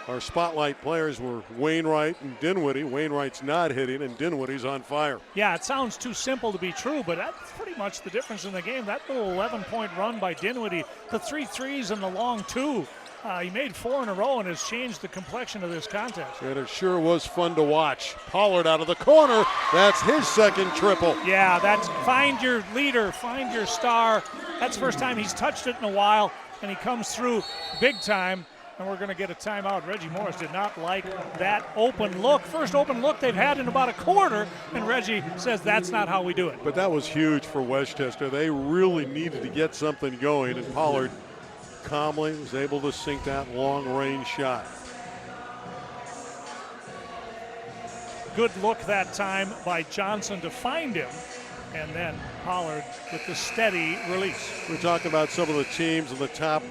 our spotlight players were Wainwright and Dinwiddie. Wainwright's not hitting, and Dinwiddie's on fire. Yeah, it sounds too simple to be true, but that's pretty much the difference in the game. That little 11-point run by Dinwiddie, the 3 threes and the long 2. He made 4 in a row and has changed the complexion of this contest. And it sure was fun to watch. Pollard out of the corner. That's his second triple. Yeah, that's find your leader, find your star. That's the first time he's touched it in a while, and he comes through big time. And we're going to get a timeout. Reggie Morris did not like that open look. First open look they've had in about a quarter, and Reggie says that's not how we do it. But that was huge for Westchester. They really needed to get something going, and Pollard calmly was able to sink that long-range shot. Good look that time by Johnson to find him, and then Pollard with the steady release. We're talking about some of the teams in the top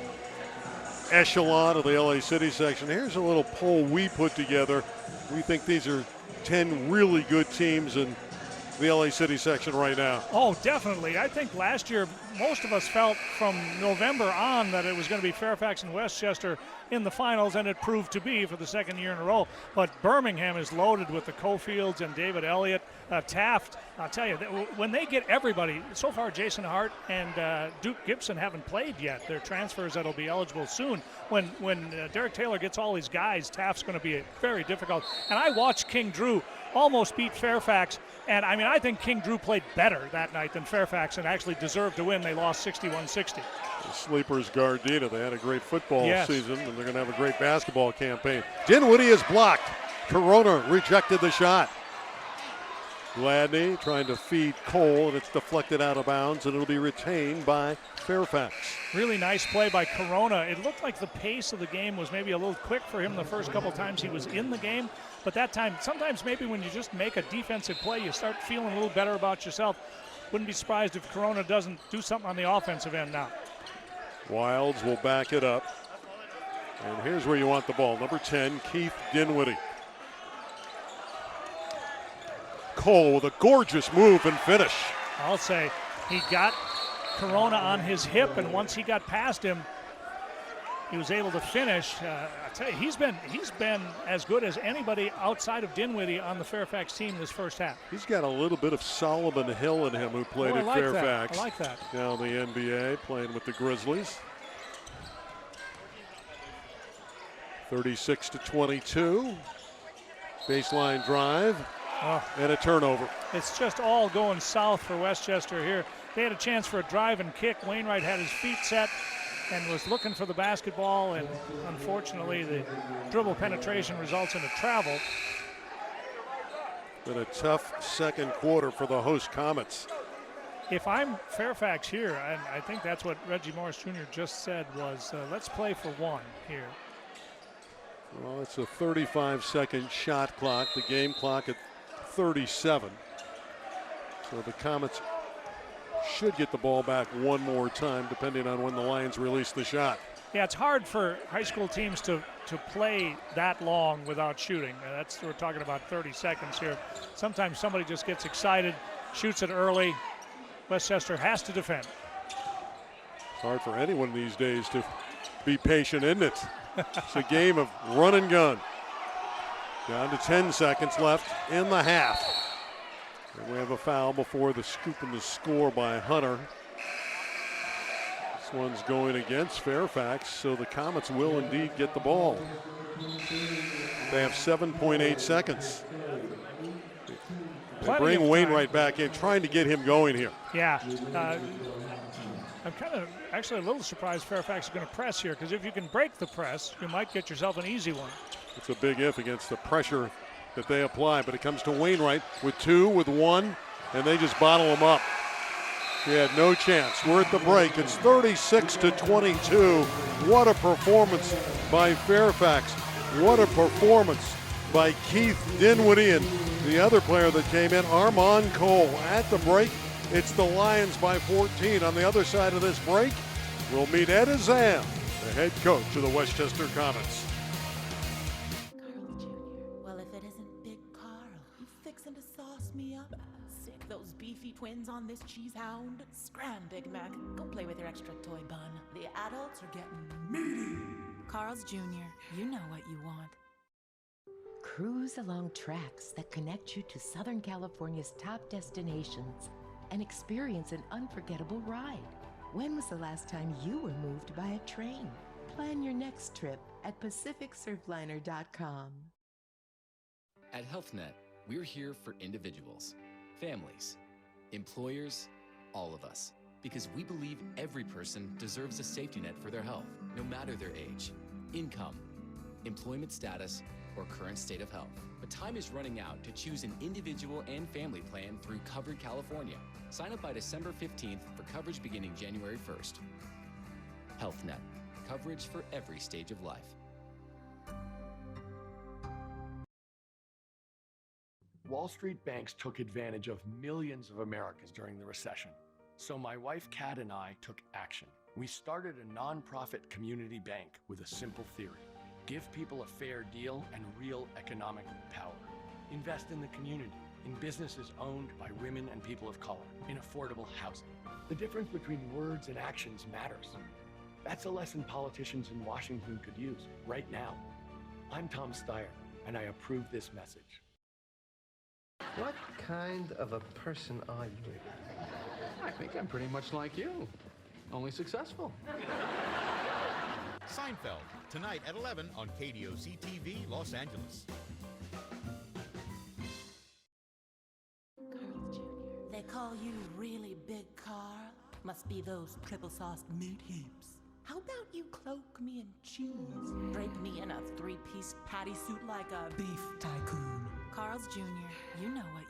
echelon of the LA City section. Here's a little poll we put together. We think these are 10 really good teams in the LA City section right now. Oh, definitely. I think last year most of us felt from November on that it was going to be Fairfax and Westchester in the finals, and it proved to be for the second year in a row. But Birmingham is loaded with the Cofields and David Elliott. Taft, I'll tell you, when they get everybody, so far Jason Hart and Duke Gibson haven't played yet. They're transfers that'll be eligible soon. When Derek Taylor gets all these guys, Taft's going to be very difficult. And I watched King Drew almost beat Fairfax, and I mean, I think King Drew played better that night than Fairfax and actually deserved to win. They lost 61-60. The Sleepers Gardena, they had a great football Yes. season, and they're going to have a great basketball campaign. Dinwiddie is blocked. Corona rejected the shot. Gladney trying to feed Cole, and it's deflected out of bounds, and it'll be retained by Fairfax. Really nice play by Corona. It looked like the pace of the game was maybe a little quick for him the first couple times he was in the game. But that time, sometimes maybe when you just make a defensive play, you start feeling a little better about yourself. Wouldn't be surprised if Corona doesn't do something on the offensive end now. Wilds will back it up. And here's where you want the ball. Number 10, Keith Dinwiddie. Cole with a gorgeous move and finish. I'll say he got Corona on his hip, and once he got past him, he was able to finish. I tell you, he's been as good as anybody outside of Dinwiddie on the Fairfax team this first half. He's got a little bit of Solomon Hill in him, who played at Fairfax. I like that. Now in the NBA, playing with the Grizzlies. 36-22. Baseline drive. And a turnover. It's just all going south for Westchester here. They had a chance for a drive and kick. Wainwright had his feet set and was looking for the basketball, and unfortunately the dribble penetration results in a travel. Been a tough second quarter for the host Comets. If I'm Fairfax here, and I think that's what Reggie Morris Jr. just said, was let's play for one here. Well, it's a 35-second shot clock, the game clock at 37. So the Comets should get the ball back one more time, depending on when the Lions release the shot. Yeah, it's hard for high school teams to play that long without shooting. We're talking about 30 seconds here. Sometimes somebody just gets excited, shoots it early. Westchester has to defend. It's hard for anyone these days to be patient, isn't it? It's a game of run and gun. Down to 10 seconds left in the half. And we have a foul before the scoop and the score by Hunter. This one's going against Fairfax, so the Comets will indeed get the ball. They have 7.8 seconds. They bring Wainwright back in, trying to get him going here. Yeah. I'm kind of actually a little surprised Fairfax is going to press here, because if you can break the press, you might get yourself an easy one. It's a big if against the pressure that they apply, but it comes to Wainwright with two, with one, and they just bottle him up. He had no chance. We're at the break. It's 36-22. What a performance by Fairfax. What a performance by Keith Dinwiddie and the other player that came in, Armand Cole. At the break, it's the Lions by 14. On the other side of this break, we'll meet Ed Azam, the head coach of the Westchester Comets. Well, if it isn't Big Carl, you fixin' to sauce me up? Sick those beefy twins on this cheese hound? Scram, Big Mac. Go play with your extra toy bun. The adults are getting meaty. Carl's Jr., you know what you want. Cruise along tracks that connect you to Southern California's top destinations and experience an unforgettable ride. When was the last time you were moved by a train? Plan your next trip at PacificSurfliner.com. At HealthNet, we're here for individuals, families, employers, all of us, because we believe every person deserves a safety net for their health, no matter their age, income, employment status, or current state of health. But time is running out to choose an individual and family plan through Covered California. Sign up by December 15th for coverage beginning January 1st. HealthNet, coverage for every stage of life. Wall Street banks took advantage of millions of Americans during the recession. So my wife Kat and I took action. We started a nonprofit community bank with a simple theory. Give people a fair deal and real economic power. Invest in the community, in businesses owned by women and people of color, in affordable housing. The difference between words and actions matters. That's a lesson politicians in Washington could use right now. I'm Tom Steyer, and I approve this message. What kind of a person are you? I think I'm pretty much like you, only successful. Seinfeld, tonight at 11 on KDOC-TV, Los Angeles. Carl Jr. They call you really Big Carl? Must be those triple-sauced meat heaps. How about you cloak me in cheese? Drape me in a three-piece patty suit like a beef tycoon. Carl's Jr., you know what.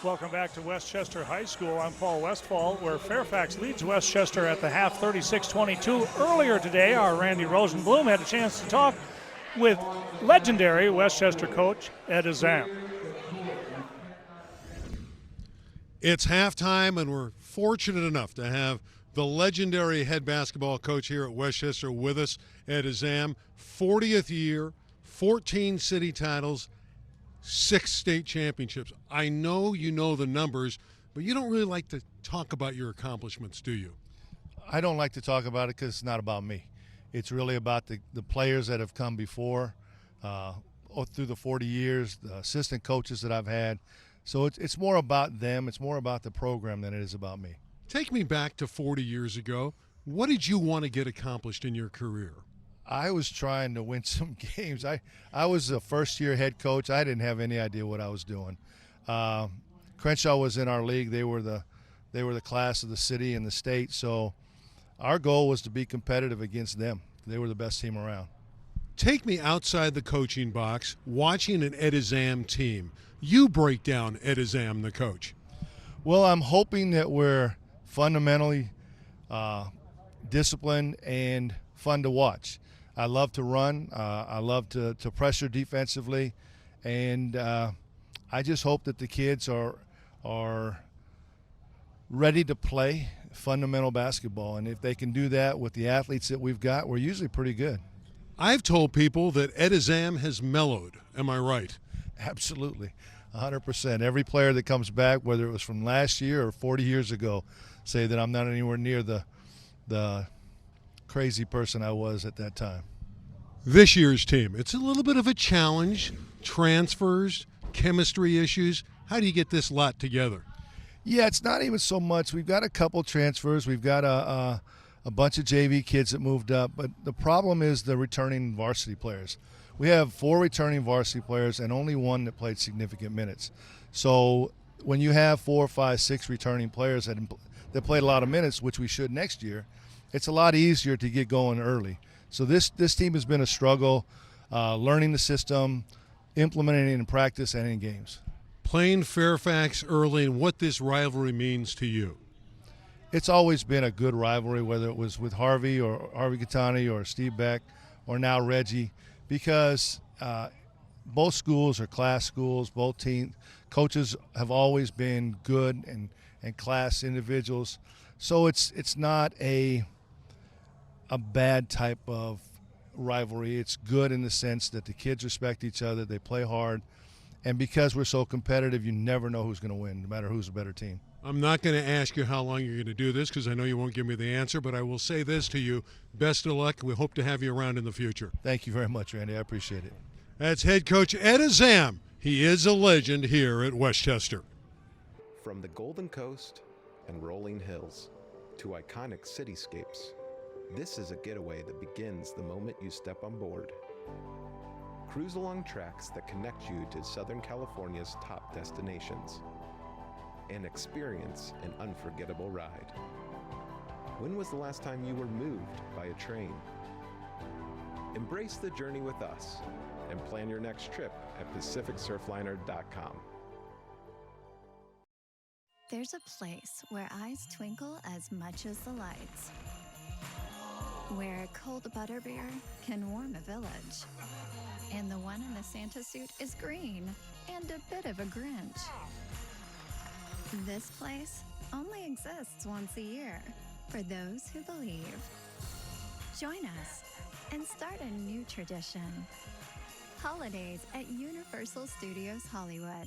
Welcome back to Westchester High School. I'm Paul Westfall, where Fairfax leads Westchester at the half 36-22. Earlier today, our Randy Rosenblum had a chance to talk with legendary Westchester coach Ed Azam. It's halftime, and we're fortunate enough to have the legendary head basketball coach here at Westchester with us, Ed Azam. 40th year, 14 city titles, 6 state championships. I know you know the numbers, but you don't really like to talk about your accomplishments, do you? I don't like to talk about it because it's not about me. It's really about the players that have come before, through the 40 years, the assistant coaches that I've had. So it's more about them. It's more about the program than it is about me. Take me back to 40 years ago. What did you want to get accomplished in your career? I was trying to win some games. I was a first-year head coach. I didn't have any idea what I was doing. Crenshaw was in our league. They were the class of the city and the state. So our goal was to be competitive against them. They were the best team around. Take me outside the coaching box, watching an Ed Azam team. You break down Ed Azam, the coach. Well, I'm hoping that we're fundamentally disciplined and fun to watch. I love to run. I love to pressure defensively. And I just hope that the kids are ready to play fundamental basketball. And if they can do that with the athletes that we've got, we're usually pretty good. I've told people that Ed Azam has mellowed. Am I right? Absolutely, 100%. Every player that comes back, whether it was from last year or 40 years ago, say that I'm not anywhere near the crazy person I was at that time. This year's team, it's a little bit of a challenge. Transfers, chemistry issues. How do you get this lot together? Yeah, it's not even so much. We've got a couple transfers. We've got a bunch of JV kids that moved up. But the problem is the returning varsity players. We have 4 returning varsity players and only 1 that played significant minutes. So when you have 4, 5, 6 returning players that played a lot of minutes, which we should next year, it's a lot easier to get going early. So this team has been a struggle, learning the system, implementing it in practice and in games. Playing Fairfax early and what this rivalry means to you. It's always been a good rivalry, whether it was with Harvey or Harvey Gattani or Steve Beck or now Reggie, because both schools are class schools. Both team coaches have always been good and class individuals. So it's not a bad type of rivalry. It's good in the sense that the kids respect each other, they play hard, and because we're so competitive, you never know who's going to win, no matter who's a better team. I'm not going to ask you how long you're going to do this because I know you won't give me the answer, but I will say this to you. Best of luck. We hope to have you around in the future. Thank you very much, Randy. I appreciate it. That's head coach Ed Azam. He is a legend here at Westchester. From the Golden Coast and rolling hills to iconic cityscapes, this is a getaway that begins the moment you step on board. Cruise along tracks that connect you to Southern California's top destinations and experience an unforgettable ride. When was the last time you were moved by a train? Embrace the journey with us and plan your next trip at PacificSurfliner.com. There's a place where eyes twinkle as much as the lights, where cold butterbeer can warm a village, and the one in the Santa suit is green and a bit of a Grinch. This place only exists once a year for those who believe. Join us and start a new tradition. Holidays at Universal Studios Hollywood.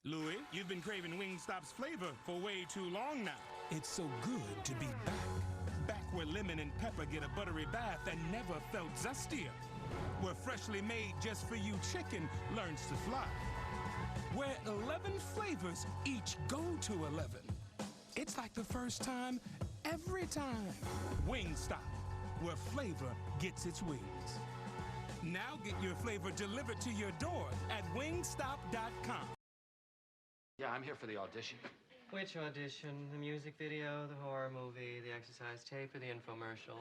Louis, you've been craving Wingstop's flavor for way too long now. It's so good to be back. Back where lemon and pepper get a buttery bath and never felt zestier. Where freshly made just for you chicken learns to fly. Where 11 flavors each go to 11. It's like the first time, every time. Wingstop, where flavor gets its wings. Now get your flavor delivered to your door at wingstop.com. Yeah, I'm here for the audition. Which audition? The music video, the horror movie, the exercise tape, or the infomercial?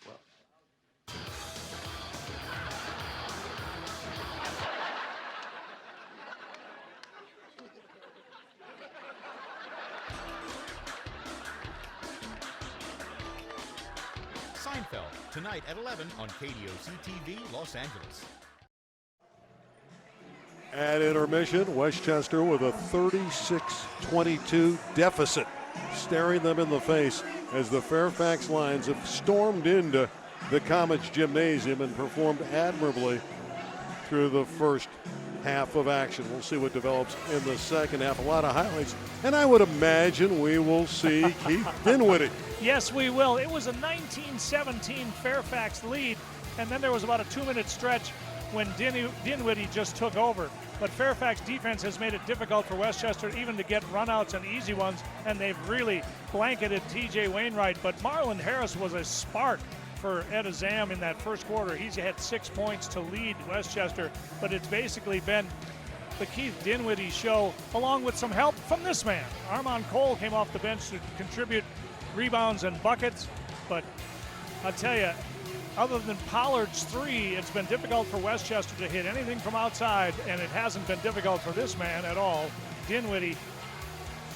Well. Seinfeld, tonight at 11 on KDOC-TV, Los Angeles. At intermission, Westchester with a 36-22 deficit. staring them in the face as the Fairfax Lions have stormed into the Comets Gymnasium and performed admirably through the first half of action. We'll see what develops in the second half. A lot of highlights, and I would imagine we will see Keith Dinwiddie. Yes, we will. It was a 19-17 Fairfax lead, and then there was about a 2-minute stretch when Dinwiddie just took over. But Fairfax defense has made it difficult for Westchester even to get runouts and easy ones, and they've really blanketed T.J. Wainwright. But Marlon Harris was a spark for Ed Azam in that first quarter. He's had 6 points to lead Westchester, but it's basically been the Keith Dinwiddie show, along with some help from this man. Armand Cole came off the bench to contribute rebounds and buckets, but I'll tell you, other than Pollard's three, it's been difficult for Westchester to hit anything from outside, and it hasn't been difficult for this man at all. Dinwiddie,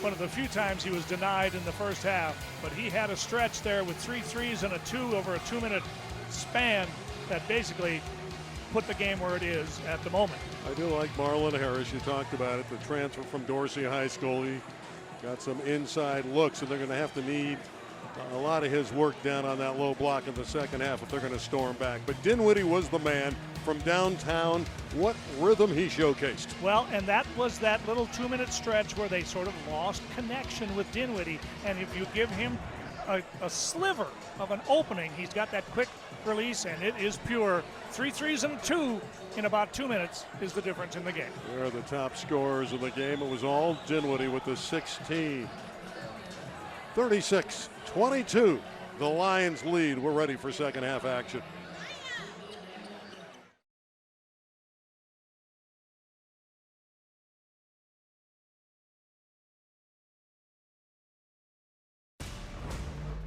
one of the few times he was denied in the first half, but he had a stretch there with 3 threes and a 2 over a 2-minute span that basically put the game where it is at the moment. I do like Marlon Harris. You talked about it, the transfer from Dorsey High School. He got some inside looks, and they're going to have to need a lot of his work down on that low block in the second half if they're going to storm back. But Dinwiddie was the man from downtown. What rhythm he showcased. Well, and that was that little 2-minute stretch where they sort of lost connection with Dinwiddie. And if you give him a sliver of an opening, he's got that quick release, and it is pure. 3 threes and a 2 in about 2 minutes is the difference in the game. They're the top scorers of the game. It was all Dinwiddie with the 16. 36-22. The Lions lead. We're ready for second half action.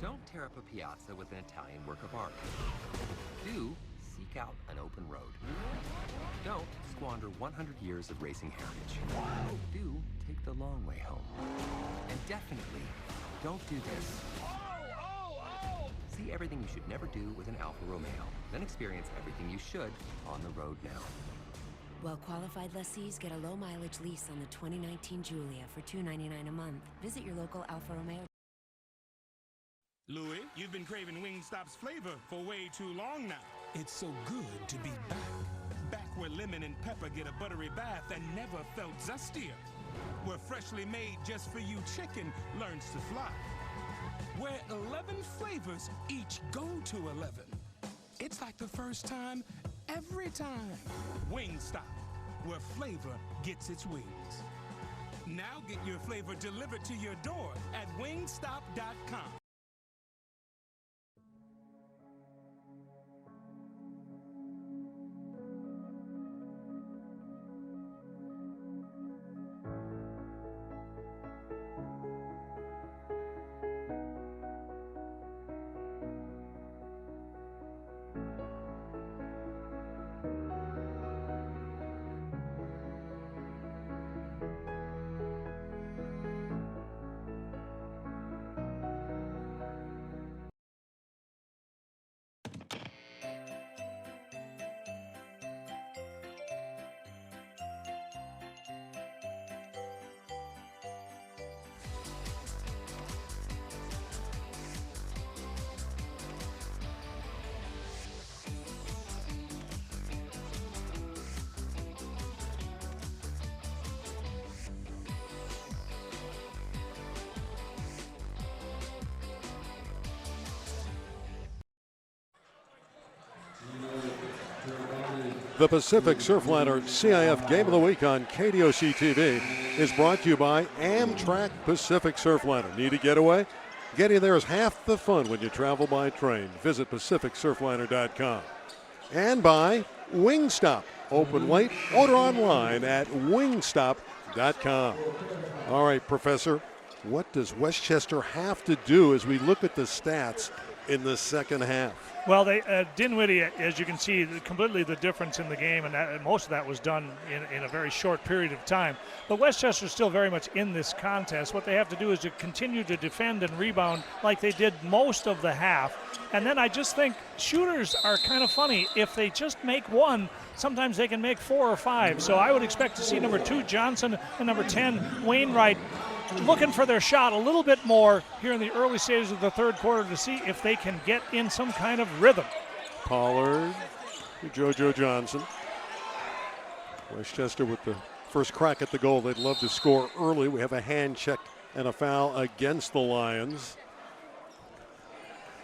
Don't tear up a piazza with an Italian work of art. Do seek out an open road. Don't squander 100 years of racing heritage. Do take the long way home. And definitely don't do this. See everything you should never do with an Alfa Romeo. Then experience everything you should on the road now. Well-qualified lessees get a low-mileage lease on the 2019 Giulia for $299 a month. Visit your local Alfa Romeo. Louis, you've been craving Wingstop's flavor for way too long now. It's so good to be back. Back where lemon and pepper get a buttery bath and never felt zustier. Where freshly made just for you chicken learns to fly. Where 11 flavors each go to 11. It's like the first time, every time. Wingstop, where flavor gets its wings. Now get your flavor delivered to your door at wingstop.com. The Pacific Surfliner CIF Game of the Week on KDOC TV is brought to you by Amtrak Pacific Surfliner. Need a getaway? Getting there is half the fun when you travel by train. Visit PacificSurfliner.com. And by Wingstop. Open late, order online at Wingstop.com. All right, Professor, what does Westchester have to do as we look at the stats in the second half? Well, Dinwiddie, as you can see, completely the difference in the game, and most of that was done in a very short period of time. But Westchester's still very much in this contest. What they have to do is to continue to defend and rebound like they did most of the half. And then I just think shooters are kind of funny. If they just make one, sometimes they can make 4 or 5. So I would expect to see number 2 Johnson and number 10 Wainwright looking for their shot a little bit more here in the early stages of the third quarter to see if they can get in some kind of rhythm. Pollard to JoJo Johnson. Westchester with the first crack at the goal. They'd love to score early. We have a hand check and a foul against the Lions.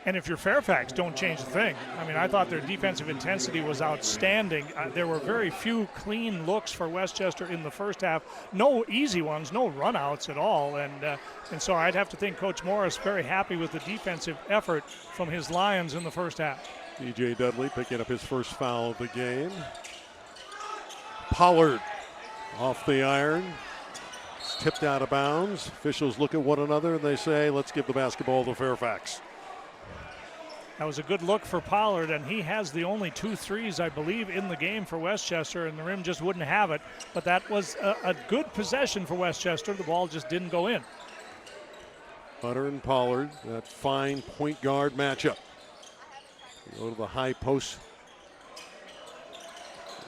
And if you're Fairfax, don't change a thing. I mean, I thought their defensive intensity was outstanding. There were very few clean looks for Westchester in the first half. No easy ones, no runouts at all. And so I'd have to think Coach Morris very happy with the defensive effort from his Lions in the first half. DJ Dudley picking up his first foul of the game. Pollard off the iron. It's tipped out of bounds. Officials look at one another and they say, let's give the basketball to Fairfax. That was a good look for Pollard, and he has the only 2 threes, I believe, in the game for Westchester, and the rim just wouldn't have it. But that was a good possession for Westchester. The ball just didn't go in. Hunter and Pollard, that fine point guard matchup. Go to the high post.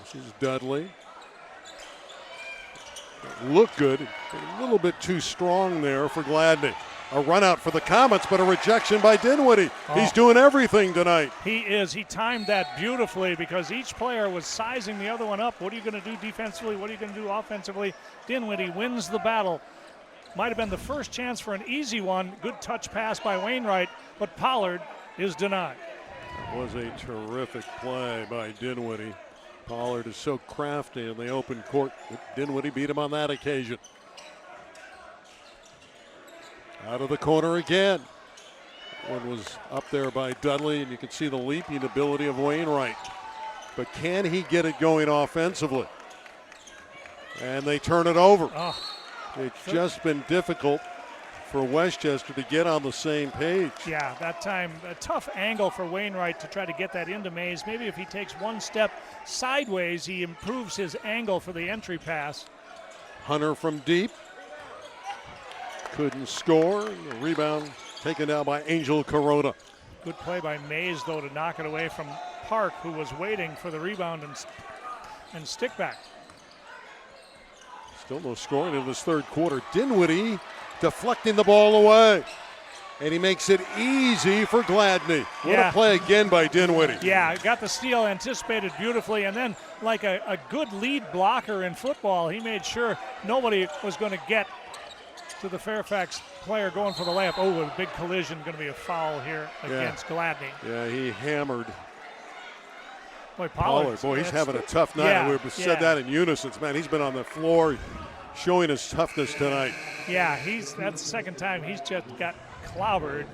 This is Dudley. Look good. A little bit too strong there for Gladney. A run out for the Comets, but a rejection by Dinwiddie. He's doing everything tonight. He is. He timed that beautifully because each player was sizing the other one up. What are you going to do defensively? What are you going to do offensively? Dinwiddie wins the battle. Might have been the first chance for an easy one. Good touch pass by Wainwright, but Pollard is denied. That was a terrific play by Dinwiddie. Pollard is so crafty in the open court. Dinwiddie beat him on that occasion. Out of the corner again. One was up there by Dudley, and you can see the leaping ability of Wainwright. But can he get it going offensively? And they turn it over. It's just been difficult for Westchester to get on the same page. Yeah, that time, a tough angle for Wainwright to try to get that into Mays. Maybe if he takes one step sideways, he improves his angle for the entry pass. Hunter from deep. Couldn't score. The rebound taken down by Angel Corona. Good play by Mays, though, to knock it away from Park, who was waiting for the rebound and stick back. Still no scoring in this third quarter. Dinwiddie deflecting the ball away. And he makes it easy for Gladney. What a play again by Dinwiddie. Yeah, got the steal anticipated beautifully. And then, like a good lead blocker in football, he made sure nobody was going to get to the Fairfax player going for the layup. Oh, a big collision, going to be a foul here against Gladney. Yeah, he hammered Boy, Pollard. Boy, he's having a tough night. Yeah, We've said that in unison. Man, he's been on the floor showing his toughness tonight. Yeah, that's the second time he's just got clobbered.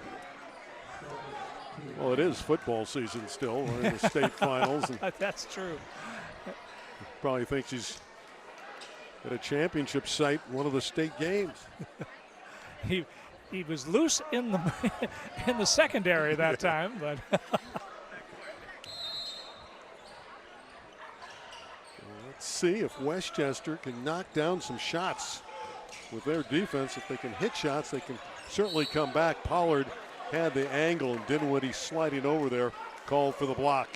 Well, it is football season still. We're in the state finals. And that's true. Probably thinks he's at a championship site, one of the state games. He was loose in the secondary that time, but let's see if Westchester can knock down some shots with their defense. If they can hit shots, they can certainly come back. Pollard had the angle, and Dinwiddie sliding over there, called for the block.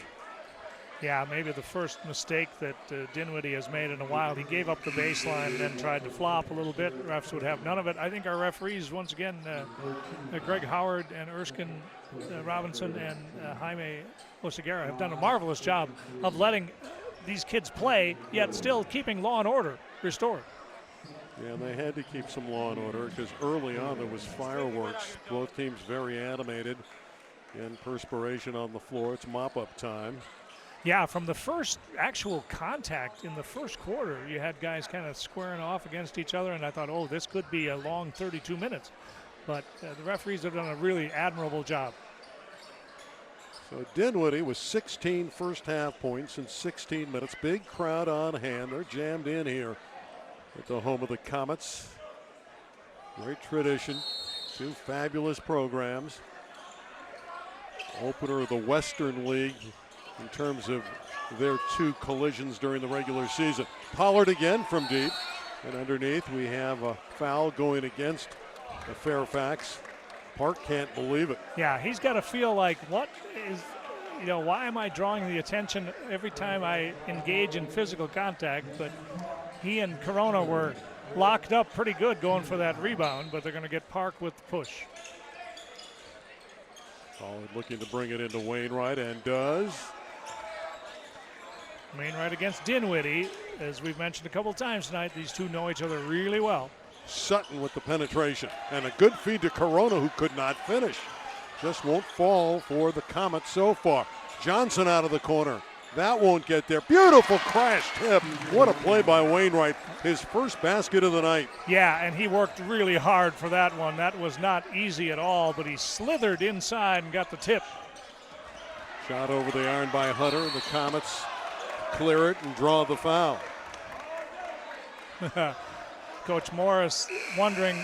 Yeah, maybe the first mistake that Dinwiddie has made in a while. He gave up the baseline and then tried to flop a little bit. Refs would have none of it. I think our referees, once again, Greg Howard and Erskine Robinson and Jaime Oseguera have done a marvelous job of letting these kids play, yet still keeping law and order restored. Yeah, and they had to keep some law and order because early on there was fireworks. Both teams very animated and perspiration on the floor. It's mop-up time. Yeah, from the first actual contact in the first quarter, you had guys kind of squaring off against each other, and I thought, oh, this could be a long 32 minutes. But the referees have done a really admirable job. So Dinwiddie with 16 first half points in 16 minutes. Big crowd on hand. They're jammed in here at the home of the Comets. Great tradition. Two fabulous programs. Opener of the Western League in terms of their two collisions during the regular season. Pollard again from deep. And underneath we have a foul going against the Fairfax. Park can't believe it. Yeah, he's got to feel like, what is, why am I drawing the attention every time I engage in physical contact? But he and Corona were locked up pretty good going for that rebound, but they're going to get Park with the push. Pollard looking to bring it into Wainwright, and does. Wainwright against Dinwiddie. As we've mentioned a couple times tonight, these two know each other really well. Sutton with the penetration, and a good feed to Corona, who could not finish. Just won't fall for the Comets so far. Johnson out of the corner. That won't get there. Beautiful crash tip. What a play by Wainwright. His first basket of the night. Yeah, and he worked really hard for that one. That was not easy at all, but he slithered inside and got the tip. Shot over the iron by Hunter. The Comets clear it and draw the foul. Coach Morris wondering,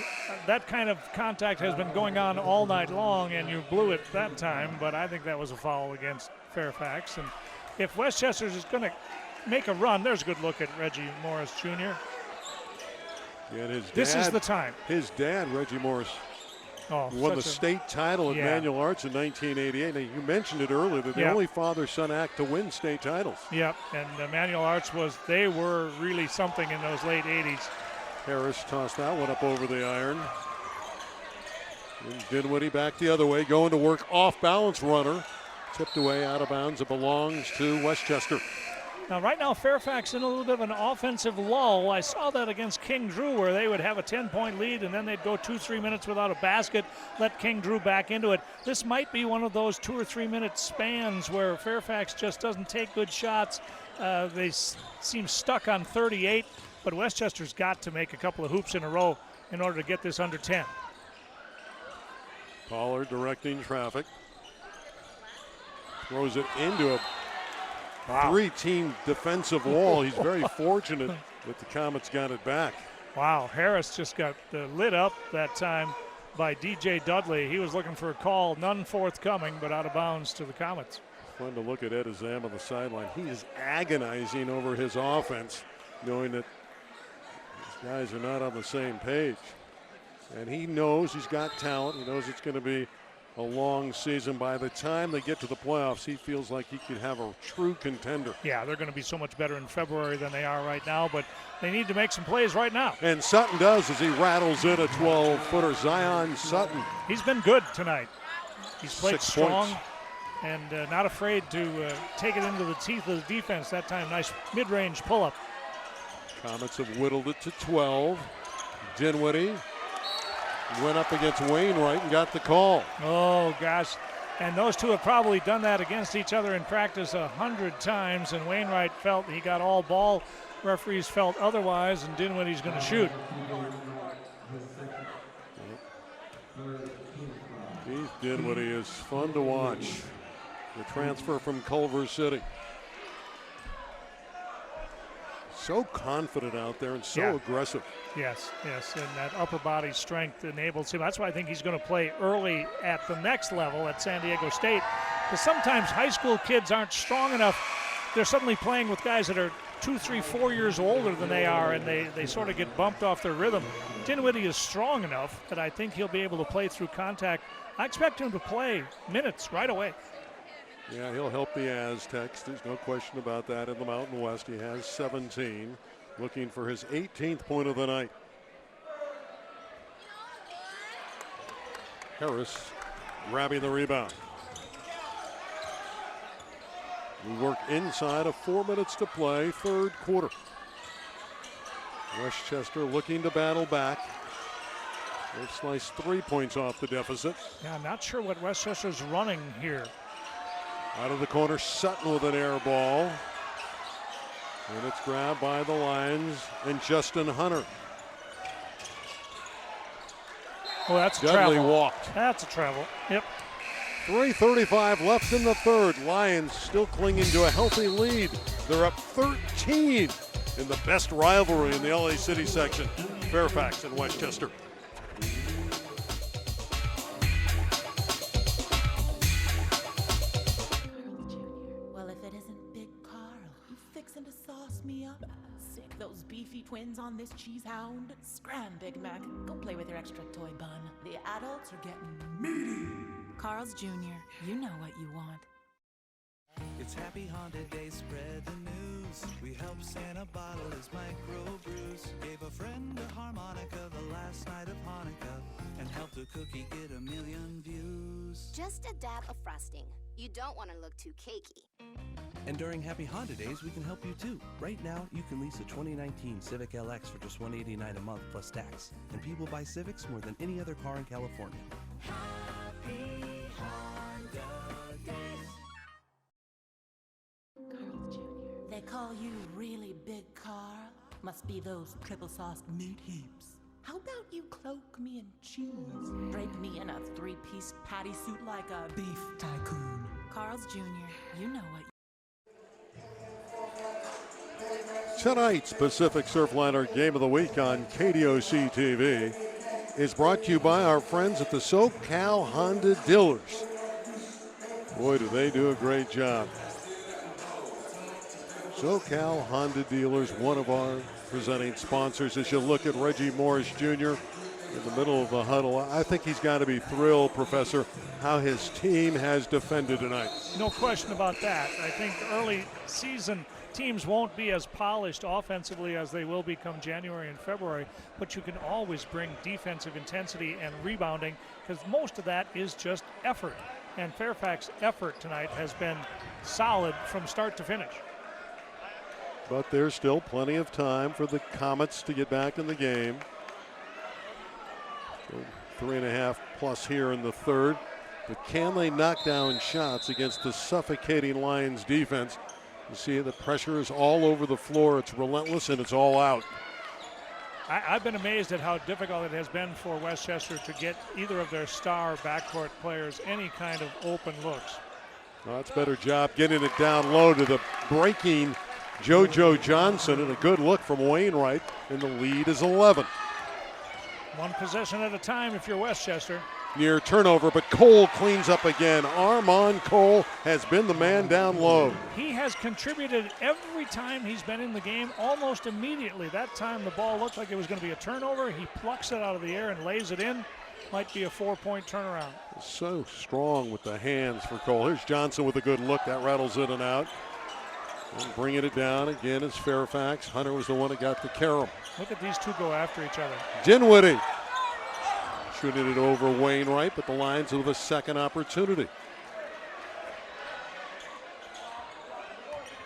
that kind of contact has been going on all night long, and you blew it that time, but I think that was a foul against Fairfax. And if Westchester is going to make a run, there's a good look at Reggie Morris Jr. Yeah, and This is the time. His dad, Reggie Morris, won the state title at Manual Arts in 1988. Now, you mentioned it earlier, that the only father-son act to win state titles. Yep, and Manual Arts they were really something in those late 80s. Harris tossed that one up over the iron. And Dinwiddie back the other way, going to work off-balance runner. Tipped away out of bounds. It belongs to Westchester. Now, right now, Fairfax in a little bit of an offensive lull. I saw that against King Drew, where they would have a 10-point lead, and then they'd go 2-3 minutes without a basket, let King Drew back into it. This might be one of those 2 or 3 minute spans where Fairfax just doesn't take good shots. They seem stuck on 38, but Westchester's got to make a couple of hoops in a row in order to get this under 10. Pollard directing traffic. Throws it into a three-team defensive wall. He's very fortunate that the Comets got it back. Wow, Harris just got lit up that time by DJ Dudley. He was looking for a call, none forthcoming, but out of bounds to the Comets. Fun to look at Ed Azam on the sideline. He is agonizing over his offense, knowing that these guys are not on the same page. And he knows he's got talent. He knows it's going to be a long season. By the time they get to the playoffs, he feels like he could have a true contender. Yeah, they're going to be so much better in February than they are right now, but they need to make some plays right now. And Sutton does as he rattles in a 12-footer. Zion Sutton. He's been good tonight. He's played 6 strong points. and not afraid to take it into the teeth of the defense that time. Nice mid-range pull-up. Comets have whittled it to 12. Dinwiddie went up against Wainwright and got the call. Oh, gosh. And those two have probably done that against each other in practice 100 times, and Wainwright felt he got all ball. Referees felt otherwise, and Dinwiddie's going to shoot. Keith Dinwiddie is fun to watch. The transfer from Culver City. So confident out there and so aggressive. Yes, and that upper body strength enables him. That's why I think he's going to play early at the next level at San Diego State. Because sometimes high school kids aren't strong enough. They're suddenly playing with guys that are 2, 3, 4 years older than they are, and they sort of get bumped off their rhythm. Dinwiddie is strong enough that I think he'll be able to play through contact. I expect him to play minutes right away. Yeah, he'll help the Aztecs. There's no question about that in the Mountain West. He has 17, looking for his 18th point of the night. Harris grabbing the rebound. We work inside of 4 minutes to play, third quarter. Westchester looking to battle back. They've sliced 3 points off the deficit. Yeah, I'm not sure what Westchester's running here. Out of the corner, Sutton with an air ball. And it's grabbed by the Lions and Justin Hunter. Oh, that's a Dudley travel. walked. That's a travel. Yep. 3:35 left in the third. Lions still clinging to a healthy lead. They're up 13 in the best rivalry in the LA City section. Fairfax and Westchester. Well, if it isn't Big Carl, you fixin' to sauce me up? Sick those beefy twins on this cheese hound? Scram, Big Mac. Go play with your extra toy bun. The adults are getting meaty. Carl's Jr., you know what you want. It's Happy Haunted Day, spread the news. We help Santa bottle his micro brews. Gave a friend a Just a dab of frosting. You don't want to look too cakey. And during Happy Honda Days, we can help you too. Right now, you can lease a 2019 Civic LX for just $189 a month plus tax. And people buy Civics more than any other car in California. Happy Honda Days. Carl's Jr. They call you really big, Carl. Must be those triple-sauced meat heaps. How about you cloak me in cheese? Drape me in a three-piece patty suit like a beef tycoon. Carl's Jr., you know what. Tonight's Pacific Surfliner Game of the Week on KDOC TV is brought to you by our friends at the SoCal Honda Dealers. Boy, do they do a great job. SoCal Honda Dealers, one of our presenting sponsors. As you look at Reggie Morris Jr. in the middle of the huddle, I think he's got to be thrilled, Professor, how his team has defended tonight. No question about that. I think early season teams won't be as polished offensively as they will be come January and February, but you can always bring defensive intensity and rebounding because most of that is just effort. And Fairfax effort tonight has been solid from start to finish. But there's still plenty of time for the Comets to get back in the game. So 3.5 plus here in the third. But can they knock down shots against the suffocating Lions defense? You see the pressure is all over the floor. It's relentless and it's all out. I've been amazed at how difficult it has been for Westchester to get either of their star backcourt players any kind of open looks. Well, that's a better job getting it down low to the breaking JoJo Johnson, and a good look from Wainwright, and the lead is 11. One possession at a time if you're Westchester. Near turnover, but Cole cleans up again. Armand Cole has been the man down low. He has contributed every time he's been in the game, almost immediately. That time the ball looked like it was going to be a turnover. He plucks it out of the air and lays it in. Might be a 4-point turnaround. So strong with the hands for Cole. Here's Johnson with a good look. That rattles in and out. And bringing it down again is Fairfax. Hunter was the one that got to Karam. Look at these two go after each other. Dinwiddie shooting it over Wainwright, but the Lions with a second opportunity.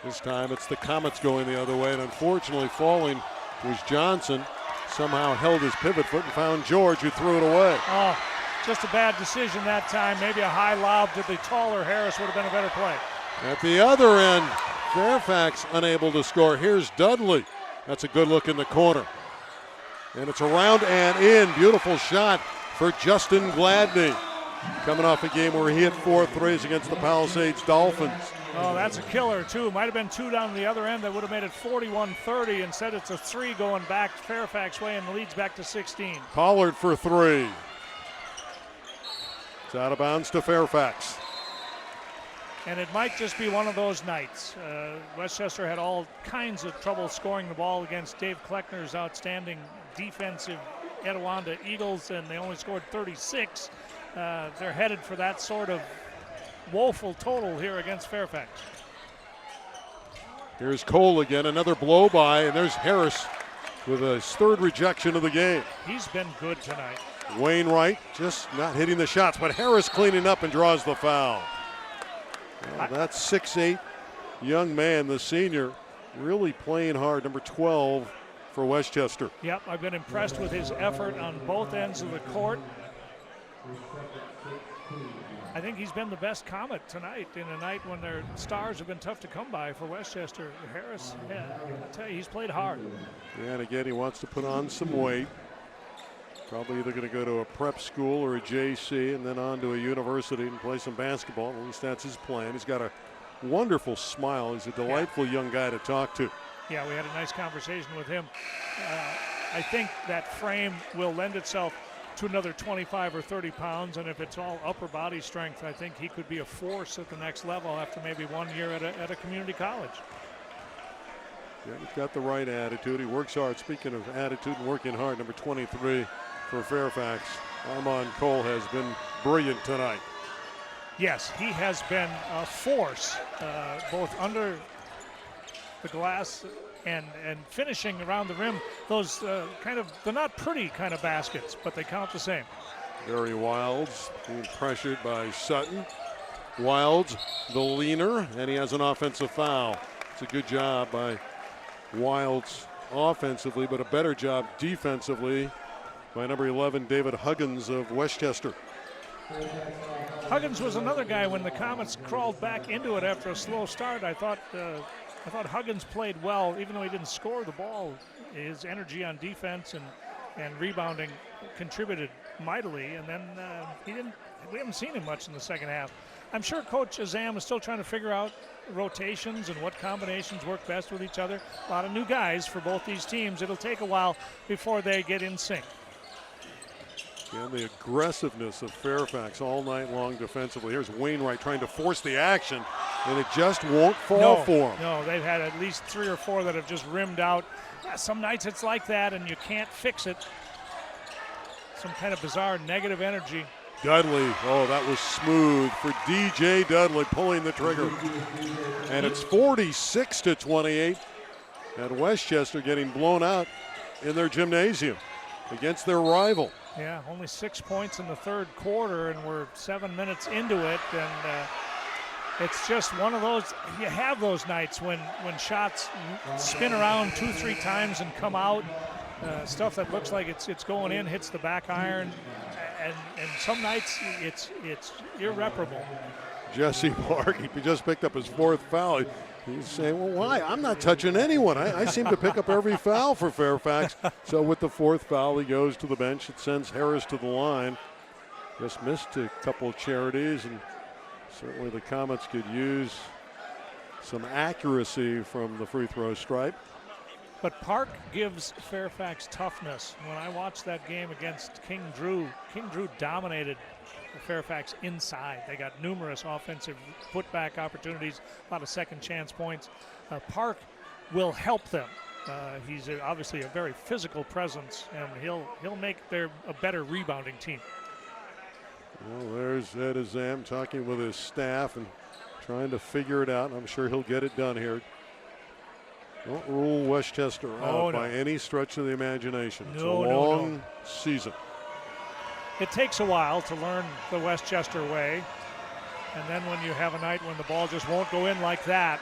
This time it's the Comets going the other way, and unfortunately falling was Johnson. Somehow held his pivot foot and found George, who threw it away. Oh, just a bad decision that time. Maybe a high lob to the taller Harris would have been a better play. At the other end, Fairfax unable to score. Here's Dudley. That's a good look in the corner. And it's around and in. Beautiful shot for Justin Gladney. Coming off a game where he hit 4 threes against the Palisades Dolphins. Oh, that's a killer, too. Might have been 2 down the other end that would have made it 41-30. Instead, it's a 3 going back Fairfax way, and the lead's back to 16. Pollard for 3. It's out of bounds to Fairfax. And it might just be one of those nights. Westchester had all kinds of trouble scoring the ball against Dave Kleckner's outstanding defensive Etiwanda Eagles, and they only scored 36. They're headed for that sort of woeful total here against Fairfax. Here's Cole again, another blow by, and there's Harris with his 3rd rejection of the game. He's been good tonight. Wainwright just not hitting the shots, but Harris cleaning up and draws the foul. Well, that 6'8" young man, the senior, really playing hard, number 12 for Westchester. Yep, I've been impressed with his effort on both ends of the court. I think he's been the best Comet tonight in a night when their stars have been tough to come by for Westchester. Harris, I tell you, he's played hard. Yeah, and again, he wants to put on some weight. Probably either going to go to a prep school or a JC and then on to a university and play some basketball. At least that's his plan. He's got a wonderful smile. He's a delightful young guy to talk to. Yeah, we had a nice conversation with him. I think that frame will lend itself to another 25 or 30 pounds, and if it's all upper body strength, I think he could be a force at the next level after maybe 1 year at a community college. Yeah, he's got the right attitude. He works hard. Speaking of attitude and working hard, number 23 for Fairfax, Armand Cole has been brilliant tonight. Yes, he has been a force, both under the glass and finishing around the rim. Those they're not pretty kind of baskets, but they count the same. Barry Wilds being pressured by Sutton. Wilds, the leaner, and he has an offensive foul. It's a good job by Wilds offensively, but a better job defensively by number 11, David Huggins of Westchester. Huggins was another guy when the Comets crawled back into it after a slow start. I thought Huggins played well, even though he didn't score the ball. His energy on defense and rebounding contributed mightily, and then we haven't seen him much in the second half. I'm sure Coach Azam is still trying to figure out rotations and what combinations work best with each other. A lot of new guys for both these teams. It'll take a while before they get in sync. And the aggressiveness of Fairfax all night long defensively. Here's Wainwright trying to force the action, and it just won't fall for him. No, they've had at least 3 or 4 that have just rimmed out. Yeah, some nights it's like that, and you can't fix it. Some kind of bizarre negative energy. Dudley, oh, that was smooth for DJ Dudley pulling the trigger. And it's 46-28, and Westchester getting blown out in their gymnasium against their rival. Yeah, only 6 points in the third quarter, and we're 7 minutes into it, and it's just one of those, you have those nights when shots spin around 2-3 times and come out. Stuff that looks like it's going in, hits the back iron, and some nights it's irreparable. Jesse Park, he just picked up his 4th foul. He's saying, well, why? I'm not touching anyone. I seem to pick up every foul for Fairfax. So with the 4th foul, he goes to the bench. It sends Harris to the line. Just missed a couple of charities, and certainly the Comets could use some accuracy from the free throw stripe. But Park gives Fairfax toughness. When I watched that game against King Drew dominated Fairfax inside. They got numerous offensive putback opportunities, a lot of second chance points. Park will help them. He's obviously a very physical presence, and he'll make a better rebounding team. Well, there's Ed Azam talking with his staff and trying to figure it out. I'm sure he'll get it done here. Don't rule Westchester out by any stretch of the imagination. It's a long season. It takes a while to learn the Westchester way, and then when you have a night when the ball just won't go in like that,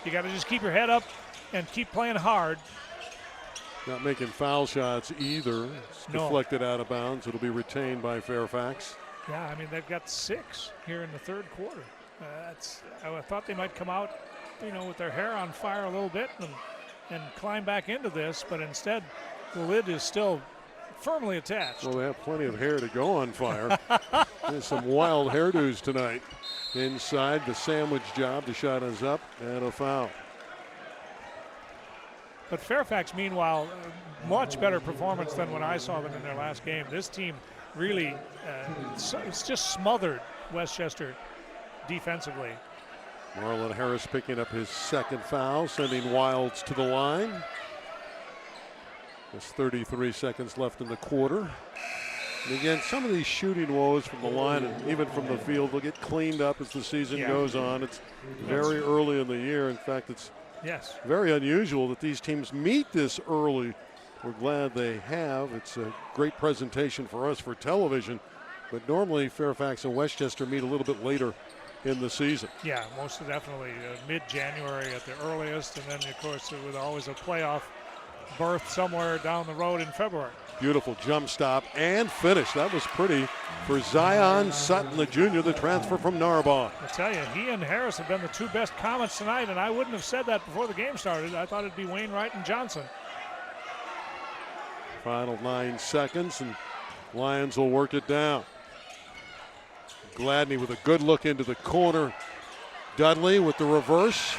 you got to just keep your head up and keep playing hard. Not making foul shots either. It's deflected out of bounds. It'll be retained by Fairfax. Yeah, I mean, they've got 6 here in the third quarter. I thought they might come out, with their hair on fire a little bit and climb back into this, but instead the lid is still firmly attached. Well, they have plenty of hair to go on fire. There's some wild hairdos tonight. Inside, the sandwich job. The shot is up and a foul. But Fairfax, meanwhile, much better performance than when I saw them in their last game. This team really, it's just smothered Westchester defensively. Marlon Harris picking up his 2nd foul, sending Wilds to the line. There's 33 seconds left in the quarter. And again, some of these shooting woes from the line and even from the field will get cleaned up as the season goes on. It's very early in the year. In fact, it's very unusual that these teams meet this early. We're glad they have. It's a great presentation for us for television. But normally Fairfax and Westchester meet a little bit later in the season. Yeah, most definitely mid-January at the earliest, and then of course with always a playoff berth somewhere down the road in February. Beautiful jump stop and finish. That was pretty for Zion Sutton, the junior, the transfer from Narbonne. I tell you, he and Harris have been the 2 best Comets tonight, and I wouldn't have said that before the game started. I thought it'd be Wainwright and Johnson. Final 9 seconds, and Lions will work it down. Gladney with a good look into the corner. Dudley with the reverse,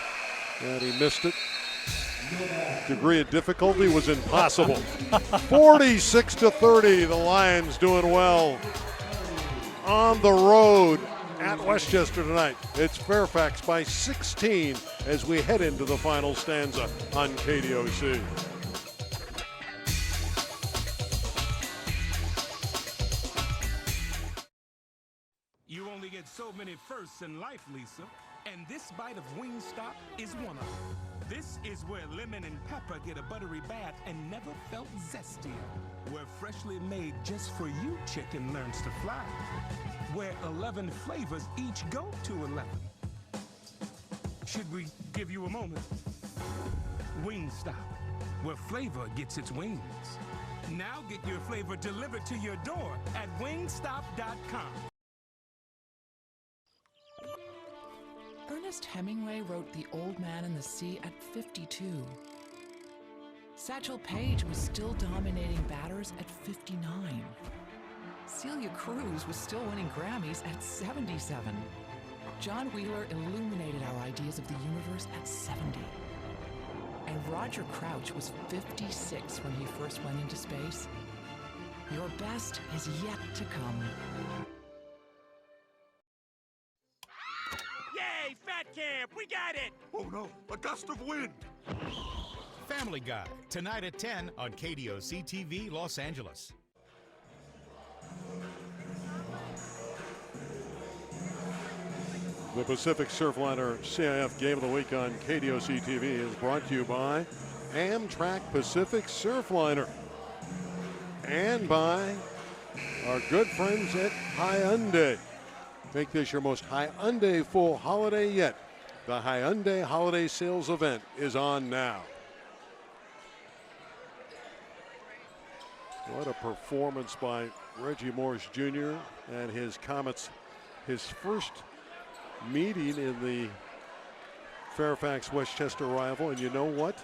and he missed it. Degree of difficulty was impossible. 46-30, the Lions doing well on the road at Westchester tonight. It's Fairfax by 16 as we head into the final stanza on KDOC. You only get so many firsts in life, Lisa, and this bite of Wingstop is one of them. This is where lemon and pepper get a buttery bath and never felt zestier. Where freshly made just for you chicken learns to fly. Where 11 flavors each go to 11. Should we give you a moment? Wingstop, where flavor gets its wings. Now get your flavor delivered to your door at wingstop.com. Ernest Hemingway wrote The Old Man and the Sea at 52. Satchel Paige was still dominating batters at 59. Celia Cruz was still winning Grammys at 77. John Wheeler illuminated our ideas of the universe at 70. And Roger Crouch was 56 when he first went into space. Your best is yet to come. Yay, Fat Camp, we got it! Oh no, a gust of wind! Family Guy, tonight at 10 on KDOC TV, Los Angeles. The Pacific Surfliner CIF Game of the Week on KDOC TV is brought to you by Amtrak Pacific Surfliner and by our good friends at Hyundai. Make this your most Hyundai full holiday yet. The Hyundai Holiday Sales Event is on now. What a performance by Reggie Morris Jr. and his Comets. His first meeting in the Fairfax Westchester rival, and you know what?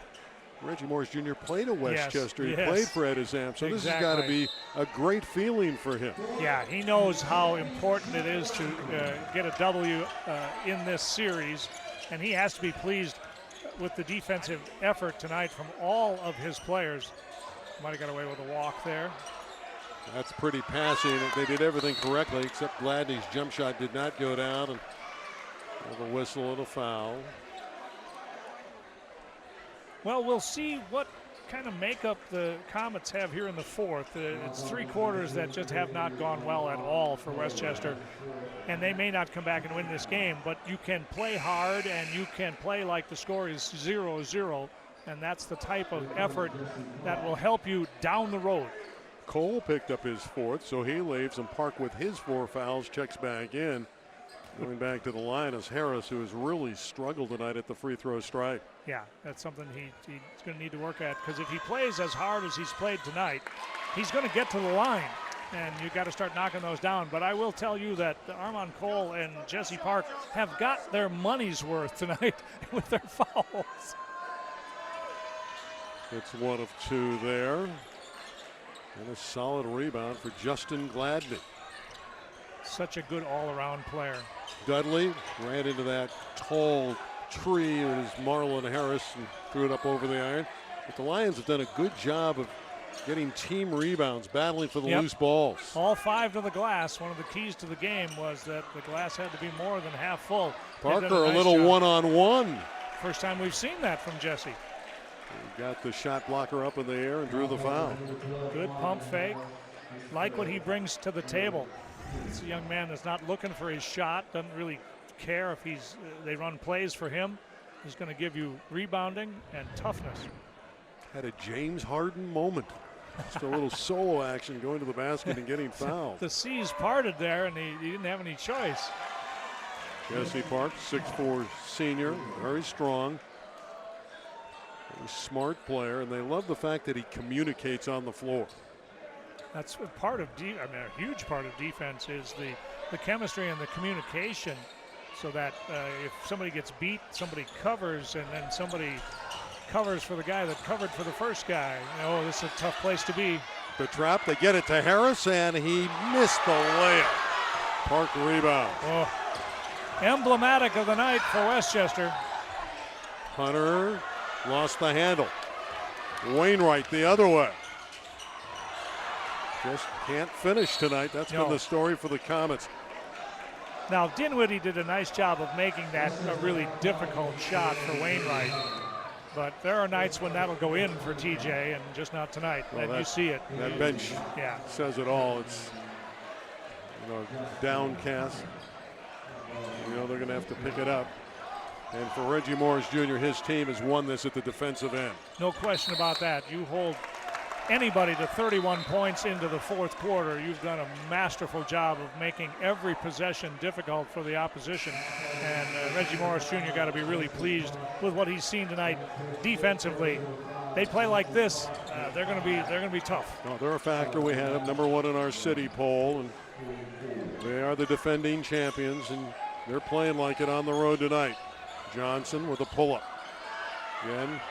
Reggie Morris Jr. played at Westchester. Yes, he played for Ed Azam, so this has got to be a great feeling for him. Yeah, he knows how important it is to get a W in this series, and he has to be pleased with the defensive effort tonight from all of his players. Might have got away with a walk there. That's pretty passing. They did everything correctly, except Gladney's jump shot did not go down, and a whistle and a foul. Well, we'll see what kind of makeup the Comets have here in the fourth. It's three quarters that just have not gone well at all for Westchester, and they may not come back and win this game, but you can play hard and you can play like the score is 0-0, and that's the type of effort that will help you down the road. Cole picked up his fourth, so he leaves, and Park with his 4 fouls checks back in. Going back to the line is Harris, who has really struggled tonight at the free throw strike. Yeah, that's something he's going to need to work at, because if he plays as hard as he's played tonight, he's going to get to the line, and you've got to start knocking those down. But I will tell you that Armand Cole and Jesse Park have got their money's worth tonight with their fouls. It's 1 of 2 there. And a solid rebound for Justin Gladney. Such a good all-around player. Dudley ran into that tall tree. It was Marlon Harris and threw it up over the iron. But the Lions have done a good job of getting team rebounds, battling for the loose balls. All 5 to the glass. One of the keys to the game was that the glass had to be more than half full. Parker, a little one-on-one. First time we've seen that from Jesse. He got the shot blocker up in the air and drew the foul. Good pump fake. Like what he brings to the table. It's a young man that's not looking for his shot, doesn't really care if they run plays for him. He's going to give you rebounding and toughness. Had a James Harden moment. Just a little solo action going to the basket and getting fouled. The seas parted there, and he didn't have any choice. Jesse Park, 6'4" senior, very strong. A smart player, and they love the fact that he communicates on the floor. That's a part of a huge part of defense is the chemistry and the communication, so that if somebody gets beat, somebody covers, and then somebody covers for the guy that covered for the first guy. Oh, this is a tough place to be. The trap, they get it to Harris, and he missed the layup. Park rebound. Oh, emblematic of the night for Westchester. Hunter lost the handle. Wainwright the other way. Just can't finish tonight. That's been the story for the Comets. Now, Dinwiddie did a nice job of making that a really difficult shot for Wainwright. But there are nights when that'll go in for TJ, and just not tonight. Well, and you see it. That bench says it all. It's downcast. They're going to have to pick it up. And for Reggie Morris Jr., his team has won this at the defensive end. No question about that. You hold anybody to 31 points into the fourth quarter, you've done a masterful job of making every possession difficult for the opposition. And Reggie Morris Jr. got to be really pleased with what he's seen tonight defensively. They play like this, they're going to be tough. No, they're a factor. We had them number 1 in our city poll, and they are the defending champions, and they're playing like it on the road tonight. Johnson with a pull-up. Again,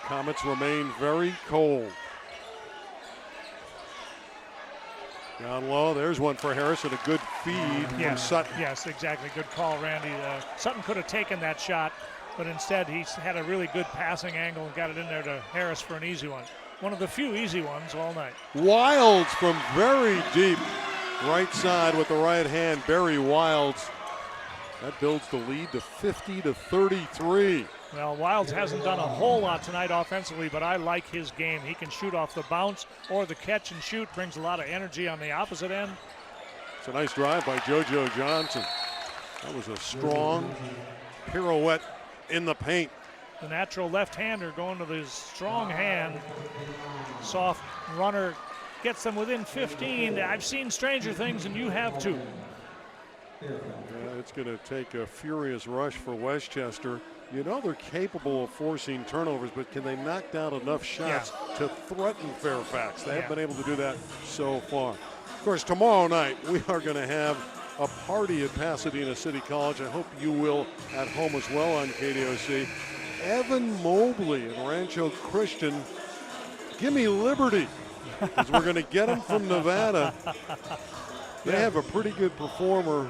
Comets remain very cold. Down low, there's one for Harrison, a good feed from Sutton. Yes, exactly. Good call, Randy. Sutton could have taken that shot, but instead he's had a really good passing angle and got it in there to Harris for an easy one. One of the few easy ones all night. Wilds from very deep right side with the right hand. Barry Wilds. That builds the lead to 50-33. Well, Wilds hasn't done a whole lot tonight offensively, but I like his game. He can shoot off the bounce or the catch and shoot, brings a lot of energy on the opposite end. It's a nice drive by JoJo Johnson. That was a strong pirouette in the paint. The natural left-hander going to his strong hand. Soft runner gets them within 15. I've seen stranger things, and you have too. It's going to take a furious rush for Westchester. You know they're capable of forcing turnovers, but can they knock down enough shots to threaten Fairfax? They haven't been able to do that so far. Of course, tomorrow night we are going to have a party at Pasadena City College. I hope you will at home as well on KDOC. Evan Mobley and Rancho Christian, give me liberty, because we're going to get him from Nevada. They have a pretty good performer.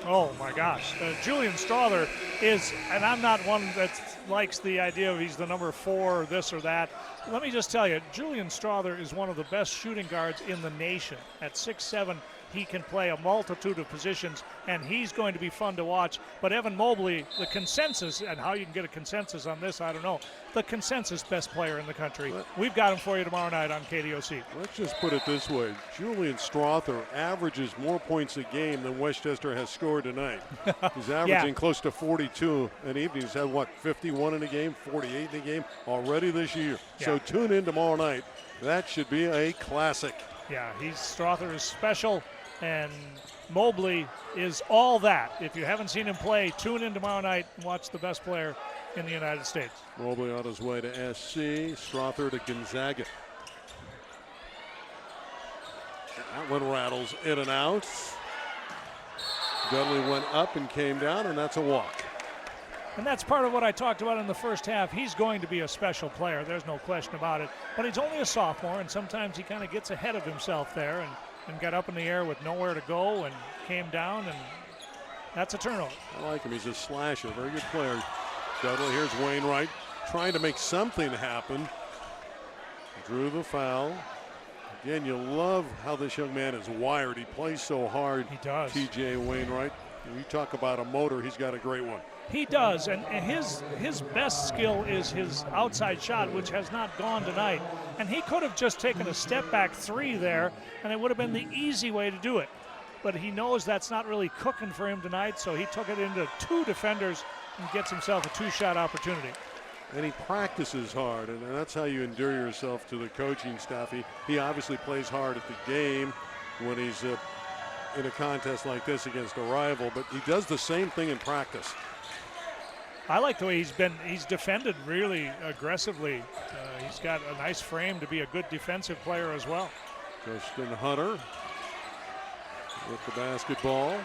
Oh my gosh, Julian Strother is, and I'm not one that likes the idea of he's the number 4 or this or that. Let me just tell you, Julian Strother is one of the best shooting guards in the nation. At 6'7", he can play a multitude of positions, and he's going to be fun to watch. But Evan Mobley, the consensus, and how you can get a consensus on this, I don't know. The consensus best player in the country. We've got him for you tomorrow night on KDOC. Let's just put it this way. Julian Strother averages more points a game than Westchester has scored tonight. He's averaging close to 42 an evening. He's had, 51 in a game, 48 in a game already this year. So tune in tomorrow night. That should be a classic. Yeah, Strother is special, and Mobley is all that. If you haven't seen him play, tune in tomorrow night and watch the best player in the United States. Mobley on his way to SC, Strother to Gonzaga. That one rattles in and out. Dudley went up and came down, and that's a walk. And that's part of what I talked about in the first half. He's going to be a special player. There's no question about it. But he's only a sophomore, and sometimes he kind of gets ahead of himself there and got up in the air with nowhere to go and came down, and that's a turnover. I like him. He's a slasher. Very good player. Dudley, here's Wainwright trying to make something happen. Drew the foul. Again, you love how this young man is wired. He plays so hard. He does. TJ Wainwright. You talk about a motor, he's got a great one. He does, and his best skill is his outside shot, which has not gone tonight. And he could have just taken a step-back 3 there, and it would have been the easy way to do it. But he knows that's not really cooking for him tonight, so he took it into 2 defenders and gets himself a 2-shot opportunity. And he practices hard, and that's how you endear yourself to the coaching staff. He obviously plays hard at the game when he's in a contest like this against a rival, but he does the same thing in practice. I like the way he's defended really aggressively. He's got a nice frame to be a good defensive player as well. Justin Hunter with the basketball.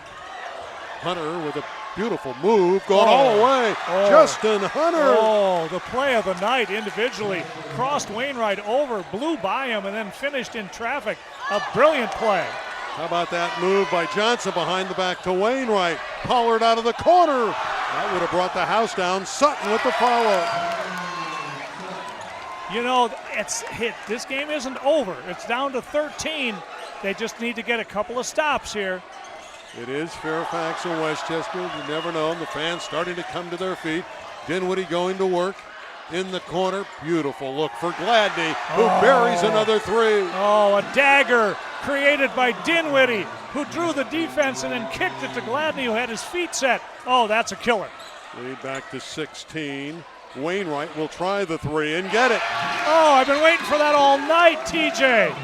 Hunter with a beautiful move, going all the way. Justin Hunter. Oh, the play of the night individually. Crossed Wainwright over, blew by him, and then finished in traffic. A brilliant play. How about that move by Johnson behind the back to Wainwright? Pollard out of the corner. That would have brought the house down. Sutton with the follow. You know, this game isn't over. It's down to 13. They just need to get a couple of stops here. It is Fairfax and Westchester. You never know. The fans starting to come to their feet. Dinwiddie going to work in the corner. Beautiful look for Gladney, who buries another 3. Oh, a dagger created by Dinwiddie, who drew the defense and then kicked it to Gladney, who had his feet set. Oh, that's a killer. Lead back to 16. Wainwright will try the three and get it. Oh, I've been waiting for that all night, TJ.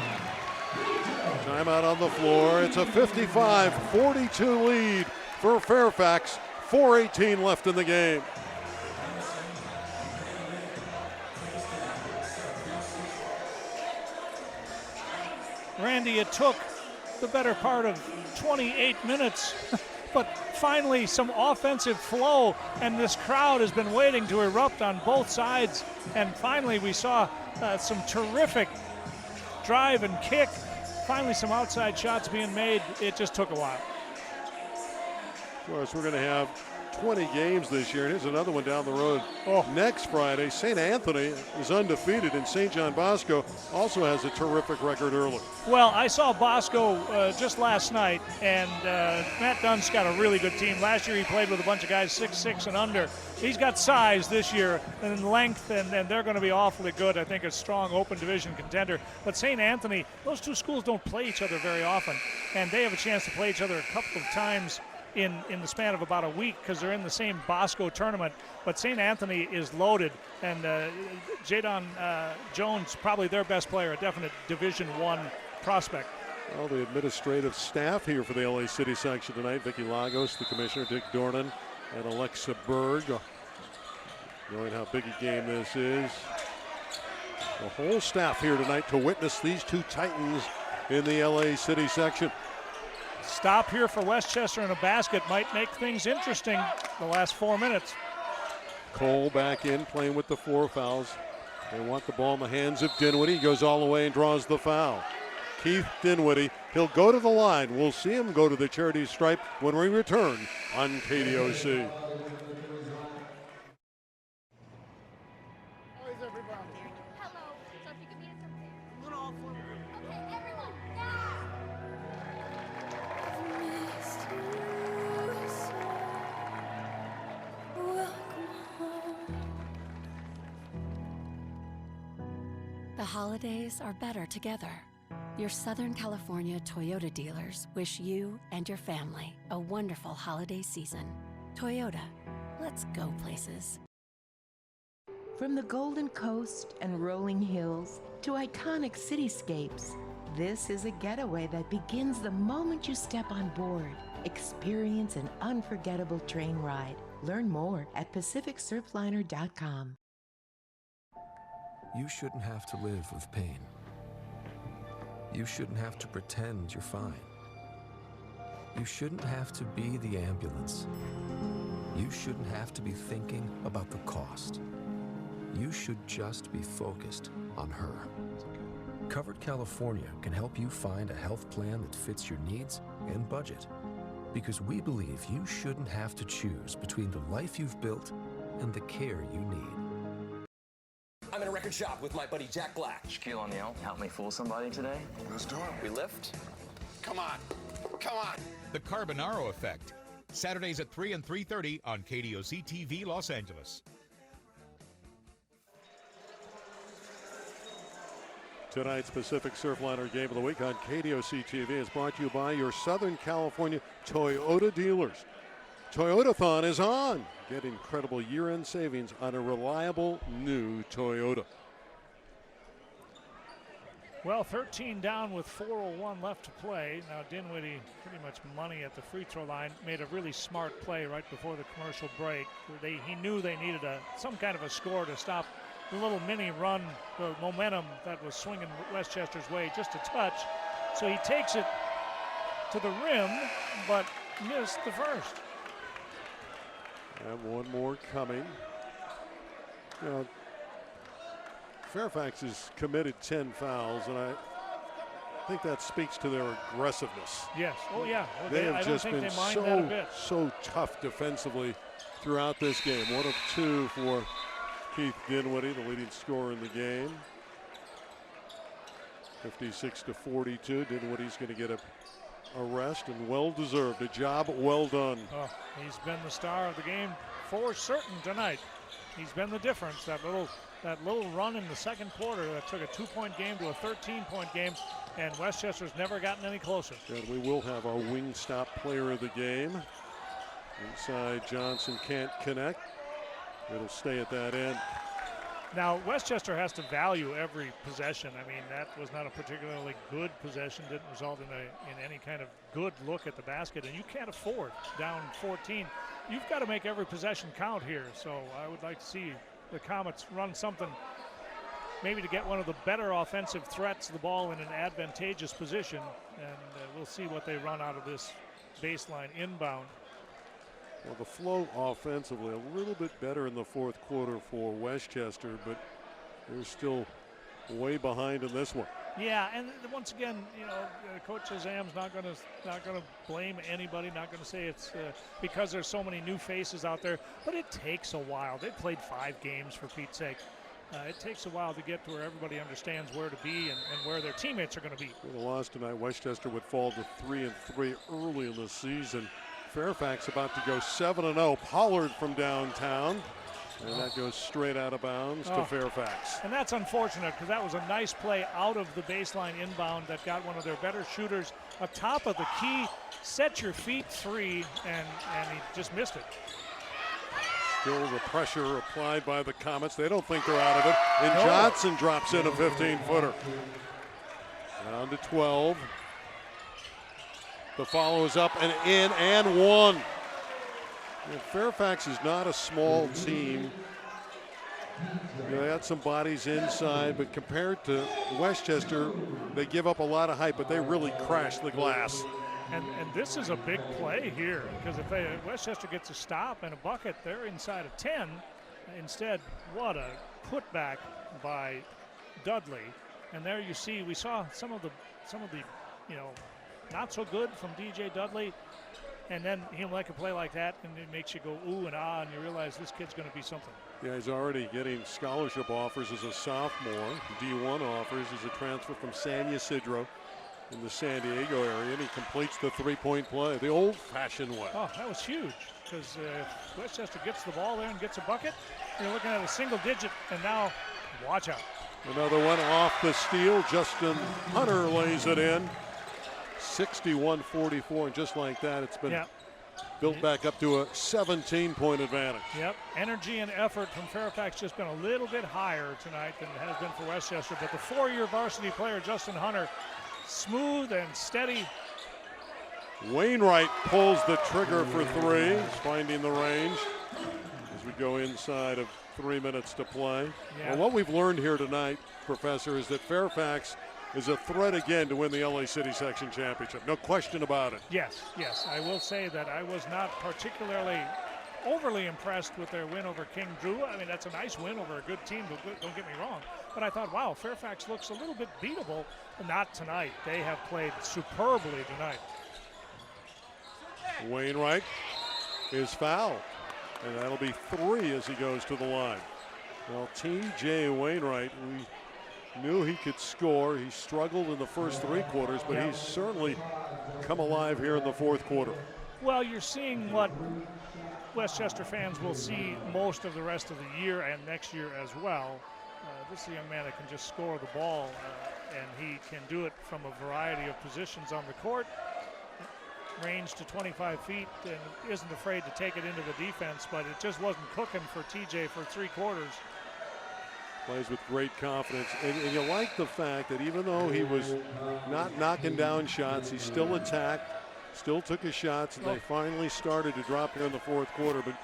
Timeout on the floor. It's a 55-42 lead for Fairfax. 4:18 left in the game. Randy, it took the better part of 28 minutes, but finally some offensive flow, and this crowd has been waiting to erupt on both sides, and finally we saw some terrific drive and kick, finally some outside shots being made. It just took a while. Of course, we're going to have 20 games this year, and here's another one down the road. Next Friday, St. Anthony is undefeated, and St. John Bosco also has a terrific record early. Well, I saw Bosco just last night, and Matt Dunn's got a really good team. Last year he played with a bunch of guys 6'6" and under. He's got size this year and length, and they're going to be awfully good. I think a strong open division contender. But St. Anthony, those two schools don't play each other very often, and they have a chance to play each other a couple of times in the span of about a week because they're in the same Bosco tournament. But St. Anthony is loaded, and Jadon Jones, probably their best player, a definite Division I prospect. Well, the administrative staff here for the LA City section tonight, Vicky Lagos, the commissioner, Dick Dornan, and Alexa Berg. Knowing how big a game this is. The whole staff here tonight to witness these two Titans in the LA City section. Stop here for Westchester in a basket might make things interesting the last 4 minutes. Cole back in, playing with the 4 fouls. They want the ball in the hands of Dinwiddie. He goes all the way and draws the foul. Keith Dinwiddie, he'll go to the line. We'll see him go to the charity stripe when we return on KDOC. The holidays are better together. Your Southern California Toyota dealers wish you and your family a wonderful holiday season. Toyota, let's go places. From the Golden Coast and rolling hills to iconic cityscapes, this is a getaway that begins the moment you step on board. Experience an unforgettable train ride. Learn more at PacificSurfliner.com. You shouldn't have to live with pain. You shouldn't have to pretend you're fine. You shouldn't have to be the ambulance. You shouldn't have to be thinking about the cost. You should just be focused on her. Covered California can help you find a health plan that fits your needs and budget. Because we believe you shouldn't have to choose between the life you've built and the care you need. I'm in a record shop with my buddy Jack Black. Shaquille O'Neal, help me fool somebody today. Let's do it. We lift. Come on. Come on. The Carbonaro Effect. Saturdays at 3 and 3:30 on KDOC TV Los Angeles. Tonight's Pacific Surfliner Game of the Week on KDOC TV is brought to you by your Southern California Toyota dealers. Toyotathon is on. Get incredible year-end savings on a reliable new Toyota. Well, 13 down with 4:01 left to play. Now Dinwiddie, pretty much money at the free throw line, made a really smart play right before the commercial break. He knew they needed some kind of a score to stop the little mini run, the momentum that was swinging Westchester's way just a touch. So he takes it to the rim, but missed the first. And one more coming. You know, Fairfax has committed 10 fouls, and I think that speaks to their aggressiveness. Yes. Oh, yeah. Well, they have I just don't think been they mind that a bit. so tough defensively throughout this game. 1 of 2 for Keith Dinwiddie, the leading scorer in the game. 56-42. Dinwiddie's going to get a rest, and well-deserved. A job well done. Oh, he's been the star of the game for certain tonight. He's been the difference. That little run in the second quarter that took a 2-point game to a 13-point game, and Westchester's never gotten any closer. And we will have our Wingstop player of the game. Inside, Johnson can't connect. It'll stay at that end. Now, Westchester has to value every possession. I mean, that was not a particularly good possession, didn't result in any kind of good look at the basket, and you can't afford down 14. You've got to make every possession count here, so I would like to see the Comets run something maybe to get one of the better offensive threats of the ball in an advantageous position, and we'll see what they run out of this baseline inbound. Well, the flow offensively a little bit better in the fourth quarter for Westchester, but they're still way behind in this one. Yeah, and once again, you know, Coach Azam's not going to blame anybody. Not going to say it's because there's so many new faces out there. But it takes a while. They played 5 games for Pete's sake. It takes a while to get to where everybody understands where to be and where their teammates are going to be. With a loss tonight, Westchester would fall to 3-3 early in the season. Fairfax about to go 7-0. Pollard from downtown. And that goes straight out of bounds to Fairfax. And that's unfortunate because that was a nice play out of the baseline inbound that got one of their better shooters atop of the key, set your feet 3, and he just missed it. Still the pressure applied by the Comets. They don't think they're out of it. And Johnson drops in a 15-footer. Down to 12. The follow is up and in and one. And Fairfax is not a small team. You know, they had some bodies inside, but compared to Westchester, they give up a lot of height, but they really crash the glass. And this is a big play here because if Westchester gets a stop and a bucket, they're inside of 10. Instead, what a putback by Dudley. And there you see, we saw some of the you know, not so good from DJ Dudley. And then he'll make a play like that, and it makes you go ooh and ah, and you realize this kid's going to be something. Yeah, he's already getting scholarship offers as a sophomore. D1 offers as a transfer from San Ysidro in the San Diego area, and he completes the three-point play the old-fashioned way. Oh, that was huge because if Westchester gets the ball there and gets a bucket, you're looking at a single digit, and now watch out. Another one off the steal. Justin Hunter lays it in. 61-44, and just like that, it's been built back up to a 17-point advantage. Yep, energy and effort from Fairfax just been a little bit higher tonight than it has been for Westchester, but the 4-year varsity player, Justin Hunter, smooth and steady. Wainwright pulls the trigger for 3. He's finding the range as we go inside of 3 minutes to play. Yeah. Well, what we've learned here tonight, Professor, is that Fairfax is a threat again to win the LA City Section Championship. No question about it. Yes. I will say that I was not particularly overly impressed with their win over King Drew. I mean, that's a nice win over a good team, don't get me wrong. But I thought, wow, Fairfax looks a little bit beatable. Not tonight. They have played superbly tonight. Wainwright is fouled, and that'll be 3 as he goes to the line. Well, T.J. Wainwright, we knew he could score. He struggled in the first 3 quarters, but he's certainly come alive here in the fourth quarter. Well, you're seeing what Westchester fans will see most of the rest of the year and next year as well. This is a young man that can just score the ball, and he can do it from a variety of positions on the court. Range to 25 feet and isn't afraid to take it into the defense, but it just wasn't cooking for TJ for 3 quarters. Plays with great confidence, and you like the fact that even though he was not knocking down shots, he still attacked, still took his shots, and they finally started to drop here in the fourth quarter, but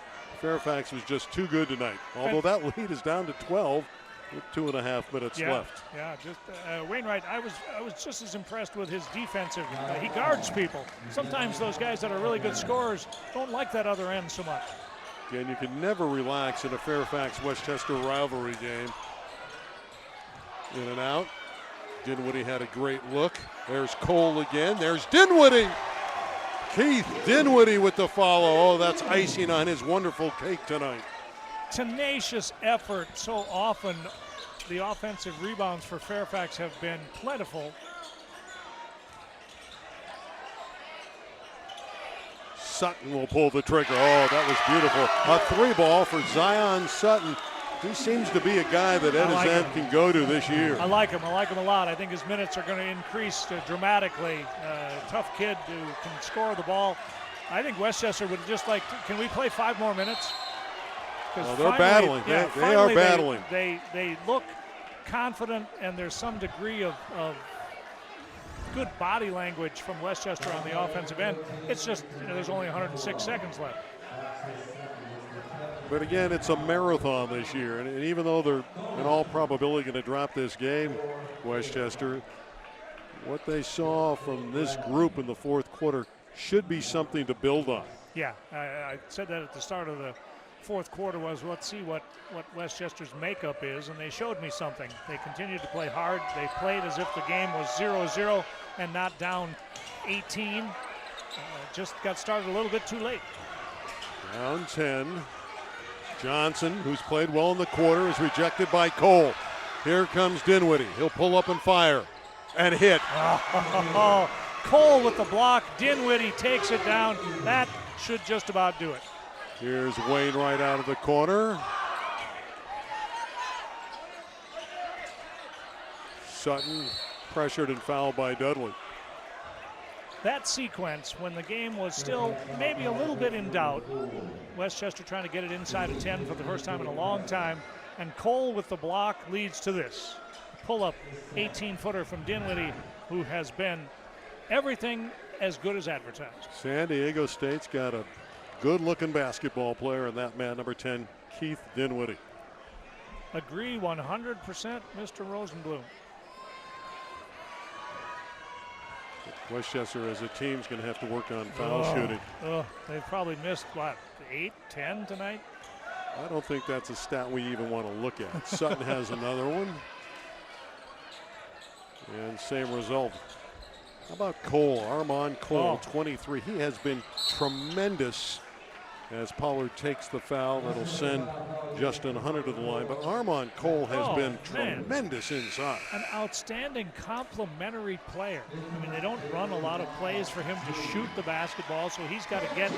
Fairfax was just too good tonight. Although that lead is down to 12 with 2.5 minutes left. Yeah, just Wainwright, I was just as impressed with his defensive. He guards people. Sometimes those guys that are really good scorers don't like that other end so much. Again, you can never relax in a Fairfax-Westchester rivalry game. In and out. Dinwiddie had a great look. There's Cole again. There's Dinwiddie. Keith Dinwiddie with the follow. Oh, that's icing on his wonderful cake tonight. Tenacious effort. So often the offensive rebounds for Fairfax have been plentiful. Sutton will pull the trigger. Oh, that was beautiful. A 3-ball for Zion Sutton. He seems to be a guy that Ed Azam can go to this year. I like him a lot. I think his minutes are going to increase dramatically. Tough kid who can score the ball. I think Westchester would just like, can we play 5 more minutes? Well, they're battling. Yeah, they are battling. They look confident, and there's some degree of good body language from Westchester on the offensive end. It's just, there's only 106 seconds left. But again, it's a marathon this year, and even though they're in all probability going to drop this game, Westchester, what they saw from this group in the fourth quarter should be something to build on. Yeah, I said that at the start of the fourth quarter was, let's see what Westchester's makeup is, and they showed me something. They continued to play hard. They played as if the game was 0-0 and not down 18. Just got started a little bit too late. Down 10. Johnson, who's played well in the quarter, is rejected by Cole. Here comes Dinwiddie. He'll pull up and fire and hit. Cole with the block. Dinwiddie takes it down. That should just about do it. Here's Wainwright out of the corner. Sutton pressured and fouled by Dudley. That sequence, when the game was still maybe a little bit in doubt, Westchester trying to get it inside of 10 for the first time in a long time, and Cole with the block leads to this. Pull-up 18-footer from Dinwiddie, who has been everything as good as advertised. San Diego State's got a good-looking basketball player in that man, number 10, Keith Dinwiddie. Agree 100%, Mr. Rosenblum. Westchester as a team is going to have to work on foul shooting. They've probably missed, 8, 10 tonight? I don't think that's a stat we even want to look at. Sutton has another one. And same result. How about Cole? Armand Cole, 23. He has been tremendous as Pollard takes the foul. That'll send Justin Hunter to the line. But Armand Cole has been tremendous inside. An outstanding complementary player. I mean, they don't run a lot of plays for him to shoot the basketball, so he's got to get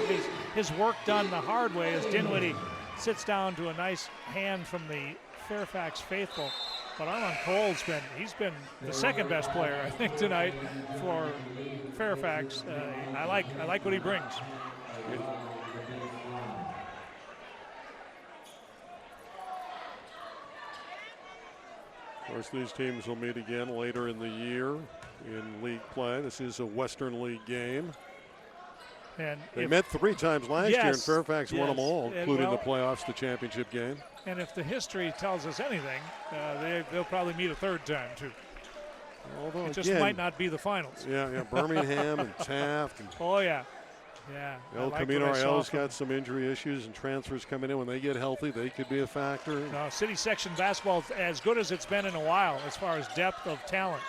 his work done the hard way as Dinwiddie sits down to a nice hand from the Fairfax faithful. But Armand Cole's he's been the second best player, I think, tonight for Fairfax. I like what he brings. Of course, these teams will meet again later in the year in league play. This is a Western League game. And they met 3 times last year, and Fairfax won them all, including the playoffs, the championship game. And if the history tells us anything, they'll probably meet a 3rd time, too. Although it just might not be the finals. Yeah, Birmingham and Taft. And El Camino Rael's got some injury issues and transfers coming in. When they get healthy, they could be a factor. City section basketball as good as it's been in a while as far as depth of talent.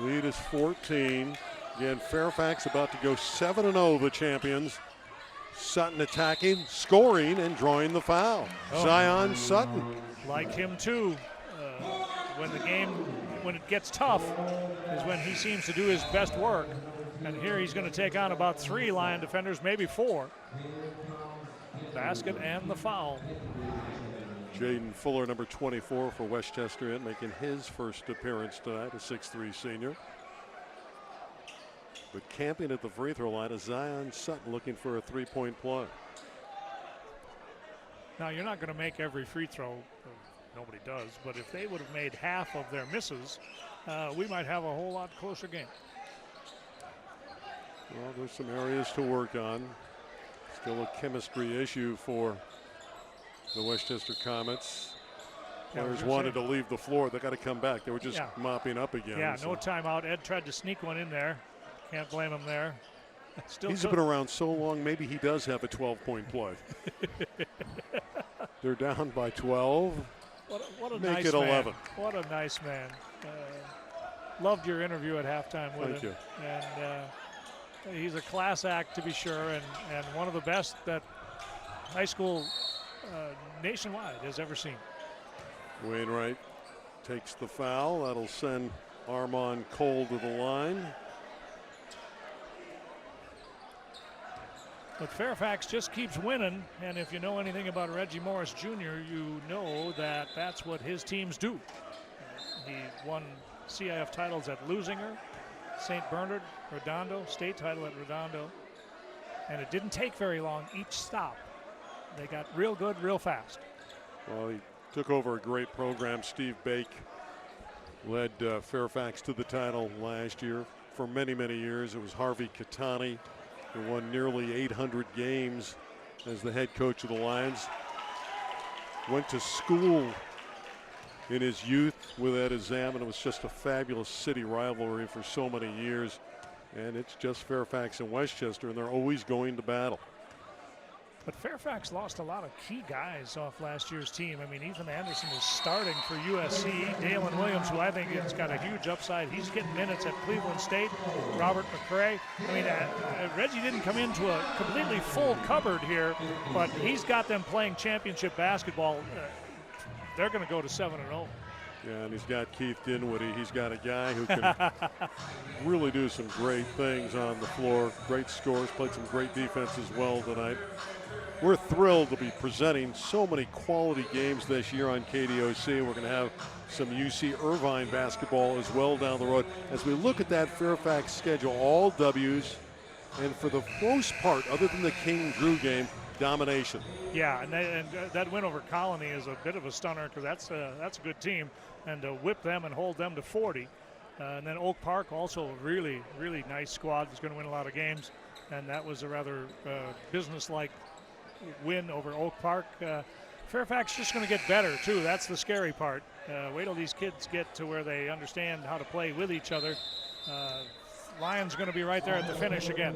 Lead is 14. Again, Fairfax about to go 7-0, the champions. Sutton attacking, scoring, and drawing the foul. Zion Sutton. Like him, too. When it gets tough is when he seems to do his best work. And here he's going to take on about 3 Lion defenders, maybe 4. Basket and the foul. Jaden Fuller, number 24 for Westchester, making his first appearance tonight, a 6'3 senior. But camping at the free throw line is Zion Sutton looking for a 3-point play. Now, you're not going to make every free throw. Nobody does. But if they would have made half of their misses, we might have a whole lot closer game. Well, there's some areas to work on. Still a chemistry issue for the Westchester Comets. Players wanted to leave the floor. They got to come back. They were just mopping up again. Yeah, no timeout. Ed tried to sneak one in there. Can't blame him there. He's been around so long, maybe he does have a 12-point play. They're down by 12. What a Make nice it 11. Man. What a nice man. Loved your interview at halftime with him. Thank you. And he's a class act, to be sure, and one of the best that high school nationwide has ever seen. Wainwright takes the foul. That'll send Armand Cole to the line. But Fairfax just keeps winning, and if you know anything about Reggie Morris Jr., you know that that's what his teams do. He won CIF titles at Lusinger, St. Bernard, Redondo, state title at Redondo. And it didn't take very long each stop. They got real good real fast. Well, he took over a great program. Steve Bake led Fairfax to the title last year. For many, many years, it was Harvey Catani who won nearly 800 games as the head coach of the Lions. Went to school in his youth with Ed Azam, and it was just a fabulous city rivalry for so many years. And it's just Fairfax and Westchester, and they're always going to battle. But Fairfax lost a lot of key guys off last year's team. I mean, Ethan Anderson is starting for USC. Dalen Williams, who I think has got a huge upside, he's getting minutes at Cleveland State. Robert McCray. I mean, Reggie didn't come into a completely full cupboard here, but he's got them playing championship basketball. They're going to go to 7-0. Yeah, and he's got Keith Dinwiddie. He's got a guy who can really do some great things on the floor. Great scores, played some great defense as well tonight. We're thrilled to be presenting so many quality games this year on KDOC. We're going to have some UC Irvine basketball as well down the road. As we look at that Fairfax schedule, all W's, and for the most part, other than the King-Drew game, domination. Yeah, and that win over Colony is a bit of a stunner because that's a good team, and to whip them and hold them to 40. And then Oak Park, also a really, really nice squad that's going to win a lot of games, and that was a rather business-like win over Oak Park. Fairfax just going to get better too. That's the scary part. Wait till these kids get to where they understand how to play with each other. Lions going to be right there at the finish again.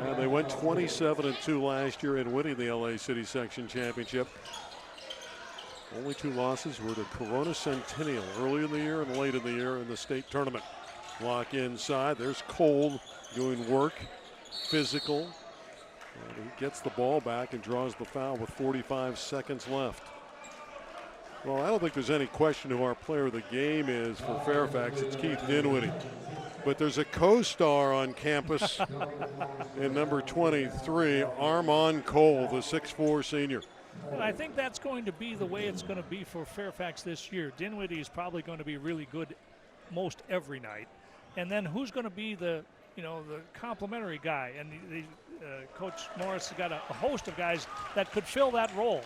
And they went 27-2 last year in winning the LA City Section Championship. Only 2 losses were to Corona Centennial early in the year and late in the year in the state tournament. Block inside. There's Cole doing work, physical. And he gets the ball back and draws the foul with 45 seconds left. Well, I don't think there's any question who our player of the game is for Fairfax. It's Keith Dinwiddie. But there's a co-star on campus in number 23, Armon Cole, the 6'4" senior. And I think that's going to be the way it's going to be for Fairfax this year. Dinwiddie is probably going to be really good most every night. And then who's going to be the complimentary guy? And Coach Morris has got a host of guys that could fill that role.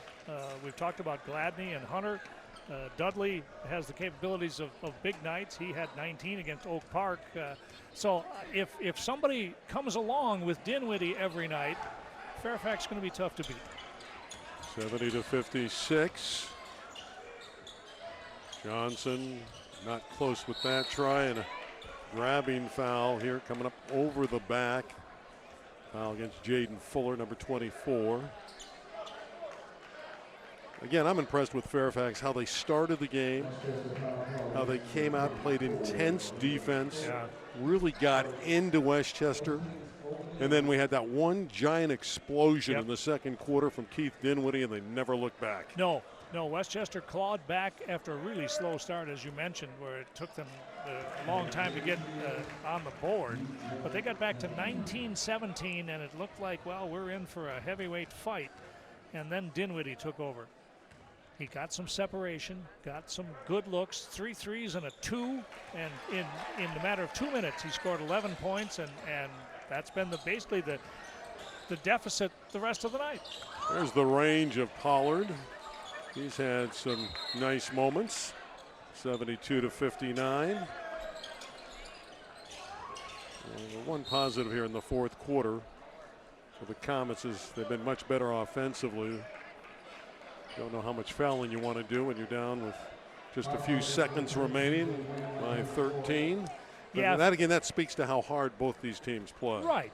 We've talked about Gladney and Hunter. Dudley has the capabilities of big nights. He had 19 against Oak Park. So if somebody comes along with Dinwiddie every night, Fairfax is going to be tough to beat. 70-56. Johnson not close with that try, and a grabbing foul here coming up over the back. Foul against Jaden Fuller, number 24. Again, I'm impressed with Fairfax, how they started the game, how they came out, played intense defense, really got into Westchester. And then we had that one giant explosion in the second quarter from Keith Dinwiddie, and they never looked back. No, Westchester clawed back after a really slow start, as you mentioned, where it took them a long time to get on the board. But they got back to 19-17, and it looked like, well, we're in for a heavyweight fight. And then Dinwiddie took over. He got some separation, got some good looks, 3 threes and a 2, and in the matter of 2 minutes, he scored 11 points, and that's been basically the deficit the rest of the night. There's the range of Pollard. He's had some nice moments. 72-59. The one positive here in the fourth quarter for the Comets is they've been much better offensively. Don't know how much fouling you want to do when you're down with just a few seconds remaining by 13. But that speaks to how hard both these teams play. Right,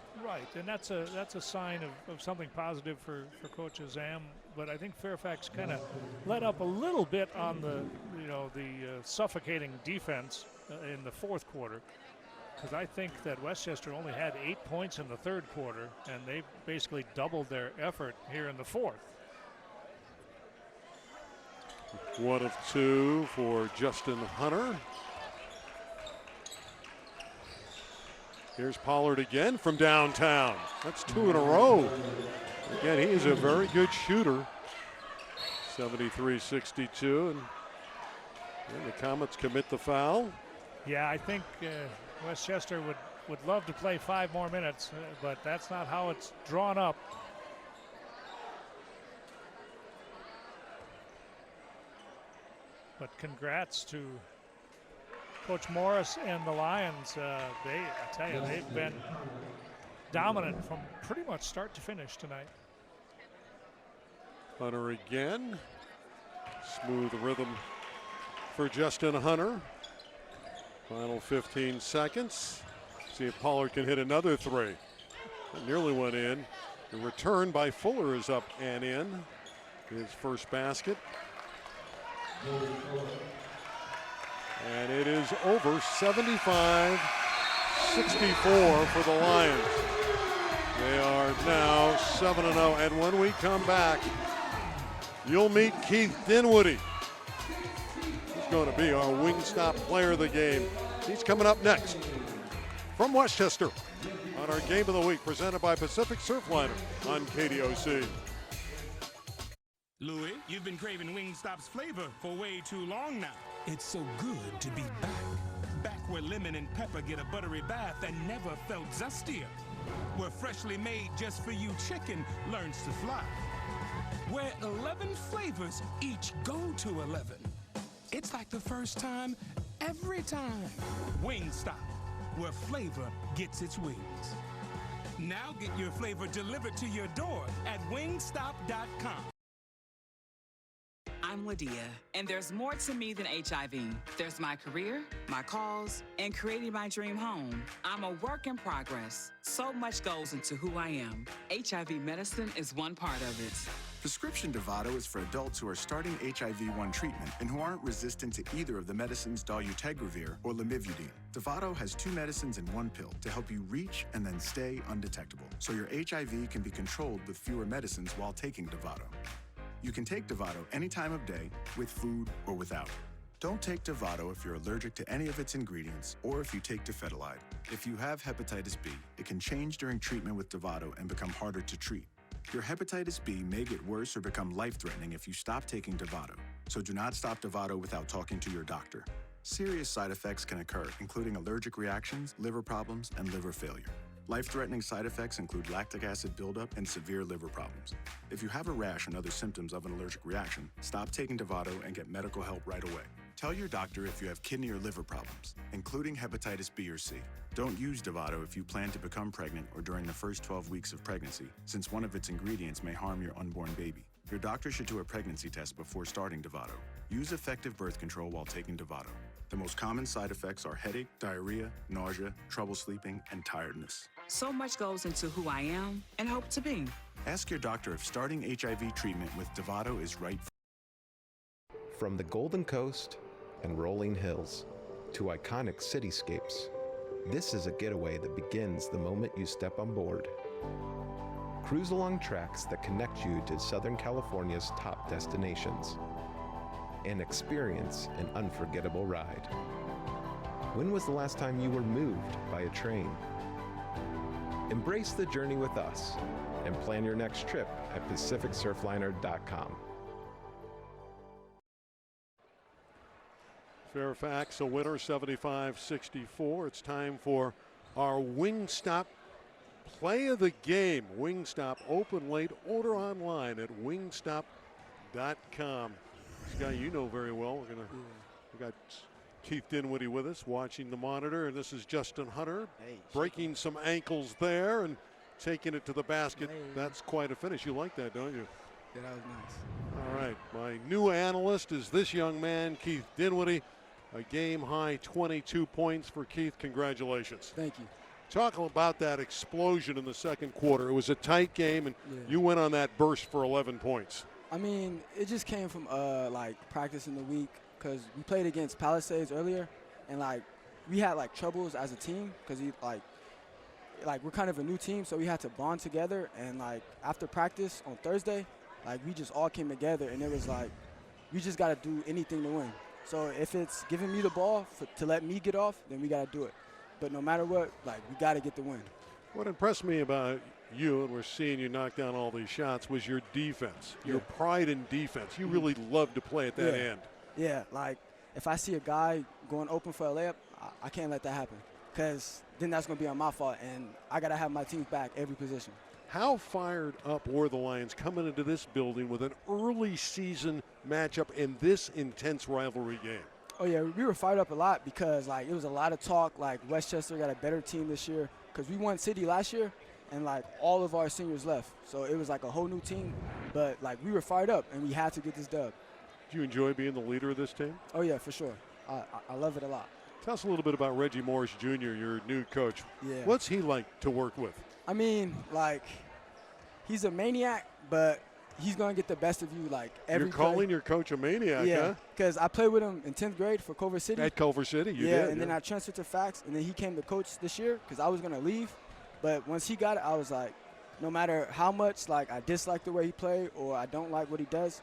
and that's a sign of something positive for Coach Azam. But I think Fairfax kind of let up a little bit on the suffocating defense in the fourth quarter, because I think that Westchester only had 8 points in the third quarter, and they basically doubled their effort here in the fourth. 1 of 2 for Justin Hunter. Here's Pollard again from downtown. That's 2 in a row. Again, he is a very good shooter. 73-62, and the Comets commit the foul. Yeah, I think Westchester would would love to play 5 more minutes, but that's not how it's drawn up. But congrats to Coach Morris and the Lions. I tell you, they've been dominant from pretty much start to finish tonight. Hunter again. Smooth rhythm for Justin Hunter. Final 15 seconds. See if Pollard can hit another 3. It nearly went in. The return by Fuller is up and in. His first basket. And it is over, 75-64 for the Lions. They are now 7-0. And when we come back, you'll meet Keith Dinwiddie. He's going to be our Wingstop player of the game. He's coming up next from Westchester on our Game of the Week, presented by Pacific Surfliner on KDOC. Louis, you've been craving Wingstop's flavor for way too long now. It's so good to be back. Back where lemon and pepper get a buttery bath and never felt zustier. Where freshly made just for you chicken learns to fly. Where 11 flavors each go to 11. It's like the first time, every time. Wingstop, where flavor gets its wings. Now get your flavor delivered to your door at wingstop.com. I'm Lydia, and there's more to me than HIV. There's my career, my cause, and creating my dream home. I'm a work in progress. So much goes into who I am. HIV medicine is one part of it. Prescription Dovato is for adults who are starting HIV-1 treatment and who aren't resistant to either of the medicines dolutegravir or lamivudine. Dovato has 2 medicines in 1 pill to help you reach and then stay undetectable, so your HIV can be controlled with fewer medicines while taking Dovato. You can take Dovato any time of day, with food or without. Don't take Dovato if you're allergic to any of its ingredients or if you take dofetilide. If you have hepatitis B, it can change during treatment with Dovato and become harder to treat. Your hepatitis B may get worse or become life-threatening if you stop taking Dovato, so do not stop Dovato without talking to your doctor. Serious side effects can occur, including allergic reactions, liver problems, and liver failure. Life-threatening side effects include lactic acid buildup and severe liver problems. If you have a rash and other symptoms of an allergic reaction, stop taking Dovato and get medical help right away. Tell your doctor if you have kidney or liver problems, including hepatitis B or C. Don't use Dovato if you plan to become pregnant or during the first 12 weeks of pregnancy, since one of its ingredients may harm your unborn baby. Your doctor should do a pregnancy test before starting Dovato. Use effective birth control while taking Dovato. The most common side effects are headache, diarrhea, nausea, trouble sleeping, and tiredness. So much goes into who I am and hope to be. Ask your doctor if starting HIV treatment with Dovato is right. From the Golden Coast and rolling hills to iconic cityscapes, this is a getaway that begins the moment you step on board. Cruise along tracks that connect you to Southern California's top destinations and experience an unforgettable ride. When was the last time you were moved by a train? Embrace the journey with us and plan your next trip at PacificSurfliner.com. Fairfax a winner, 75-64. It's time for our Wingstop play of the game. Wingstop open late. Order online at wingstop.com. This guy you know very well. We got Keith Dinwiddie with us watching the monitor, and this is Justin Hunter breaking some ankles there and taking it to the basket. That's quite a finish. You like that, don't you? Yeah, that was nice. All right, my new analyst is this young man, Keith Dinwiddie. A game-high 22 points for Keith. Congratulations. Thank you. Talk about that explosion in the second quarter. It was a tight game, and you went on that burst for 11 points. I mean, it just came from like practice in the week, because we played against Palisades earlier, and like we had like troubles as a team because like we're kind of a new team, so we had to bond together. And like after practice on Thursday, like we just all came together, and it was like we just got to do anything to win. So if it's giving me the ball to let me get off, then we got to do it. But no matter what, like we got to get the win. What impressed me about you, and we're seeing you knock down all these shots, was your defense, your pride in defense. You really love to play at that end. Yeah, like if I see a guy going open for a layup, I can't let that happen. because then that's going to be on my fault, and I got to have my team back every position. How fired up were the Lions coming into this building with an early season matchup in this intense rivalry game? Oh, yeah, we were fired up a lot because, like, it was a lot of talk, like, Westchester got a better team this year because we won City last year, and, like, all of our seniors left. So it was, like, a whole new team. But, like, we were fired up, and we had to get this dub. Do you enjoy being the leader of this team? Oh, yeah, for sure. I love it a lot. Tell us a little bit about Reggie Morris Jr., your new coach. Yeah. What's he like to work with? I mean, like, he's a maniac, but he's going to get the best of you, like, every You're calling play. your coach a maniac, yeah, huh? because I played with him in 10th grade for Culver City. At Culver City, you did. And then I transferred to Fax, and then he came to coach this year because I was going to leave. But once he got it, I was like, no matter how much, like, I dislike the way he played or I don't like what he does,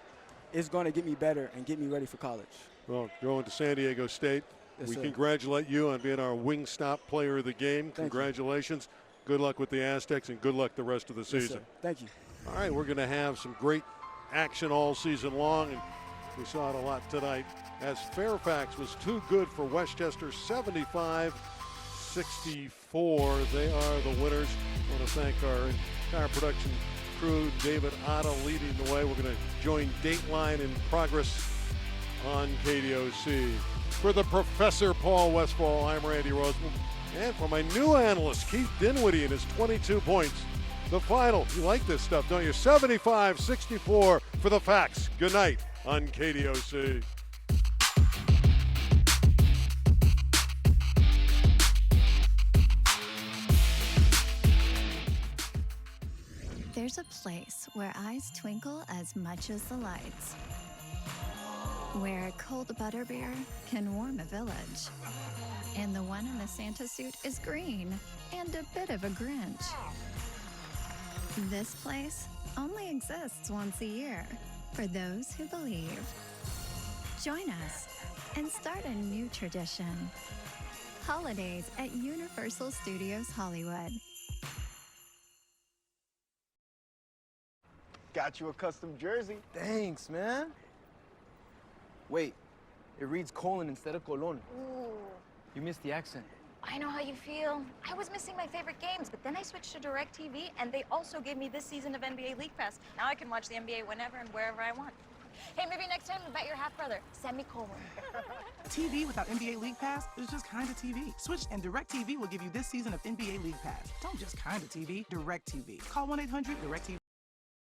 it's going to get me better and get me ready for college. Well, going to San Diego State, Yes, we sir. congratulate you on being our Wingstop player of the game. Congratulations. Good luck with the Aztecs, and good luck the rest of the Yes, season. sir. Thank you. All right, we're going to have some great action all season long, and we saw it a lot tonight as Fairfax was too good for Westchester, 75-64. They are the winners. I want to thank our entire production crew, David Otta leading the way. We're going to join Dateline in progress on KDOC. For the Professor Paul Westfall, I'm Randy Roseman. And for my new analyst, Keith Dinwiddie, and his 22 points. The final, you like this stuff, don't you? 75-64 for the Facts. Good night on KDOC. There's a place where eyes twinkle as much as the lights, where cold butterbeer can warm a village, and the one in the Santa suit is green and a bit of a Grinch. This place only exists once a year for those who believe. Join us and start a new tradition. Holidays at Universal Studios Hollywood. Got you a custom jersey. Thanks, man. Wait, it reads colon instead of colon. Ooh. You missed the accent. I know how you feel. I was missing my favorite games, but then I switched to DirecTV, and they also gave me this season of NBA League Pass. Now I can watch the NBA whenever and wherever I want. Hey, maybe next time about your half-brother. Semicolon. TV without NBA League Pass is just kinda TV. Switch and DirecTV will give you this season of NBA League Pass. Don't just kinda TV, DirecTV. Call 1-800-DirecTV.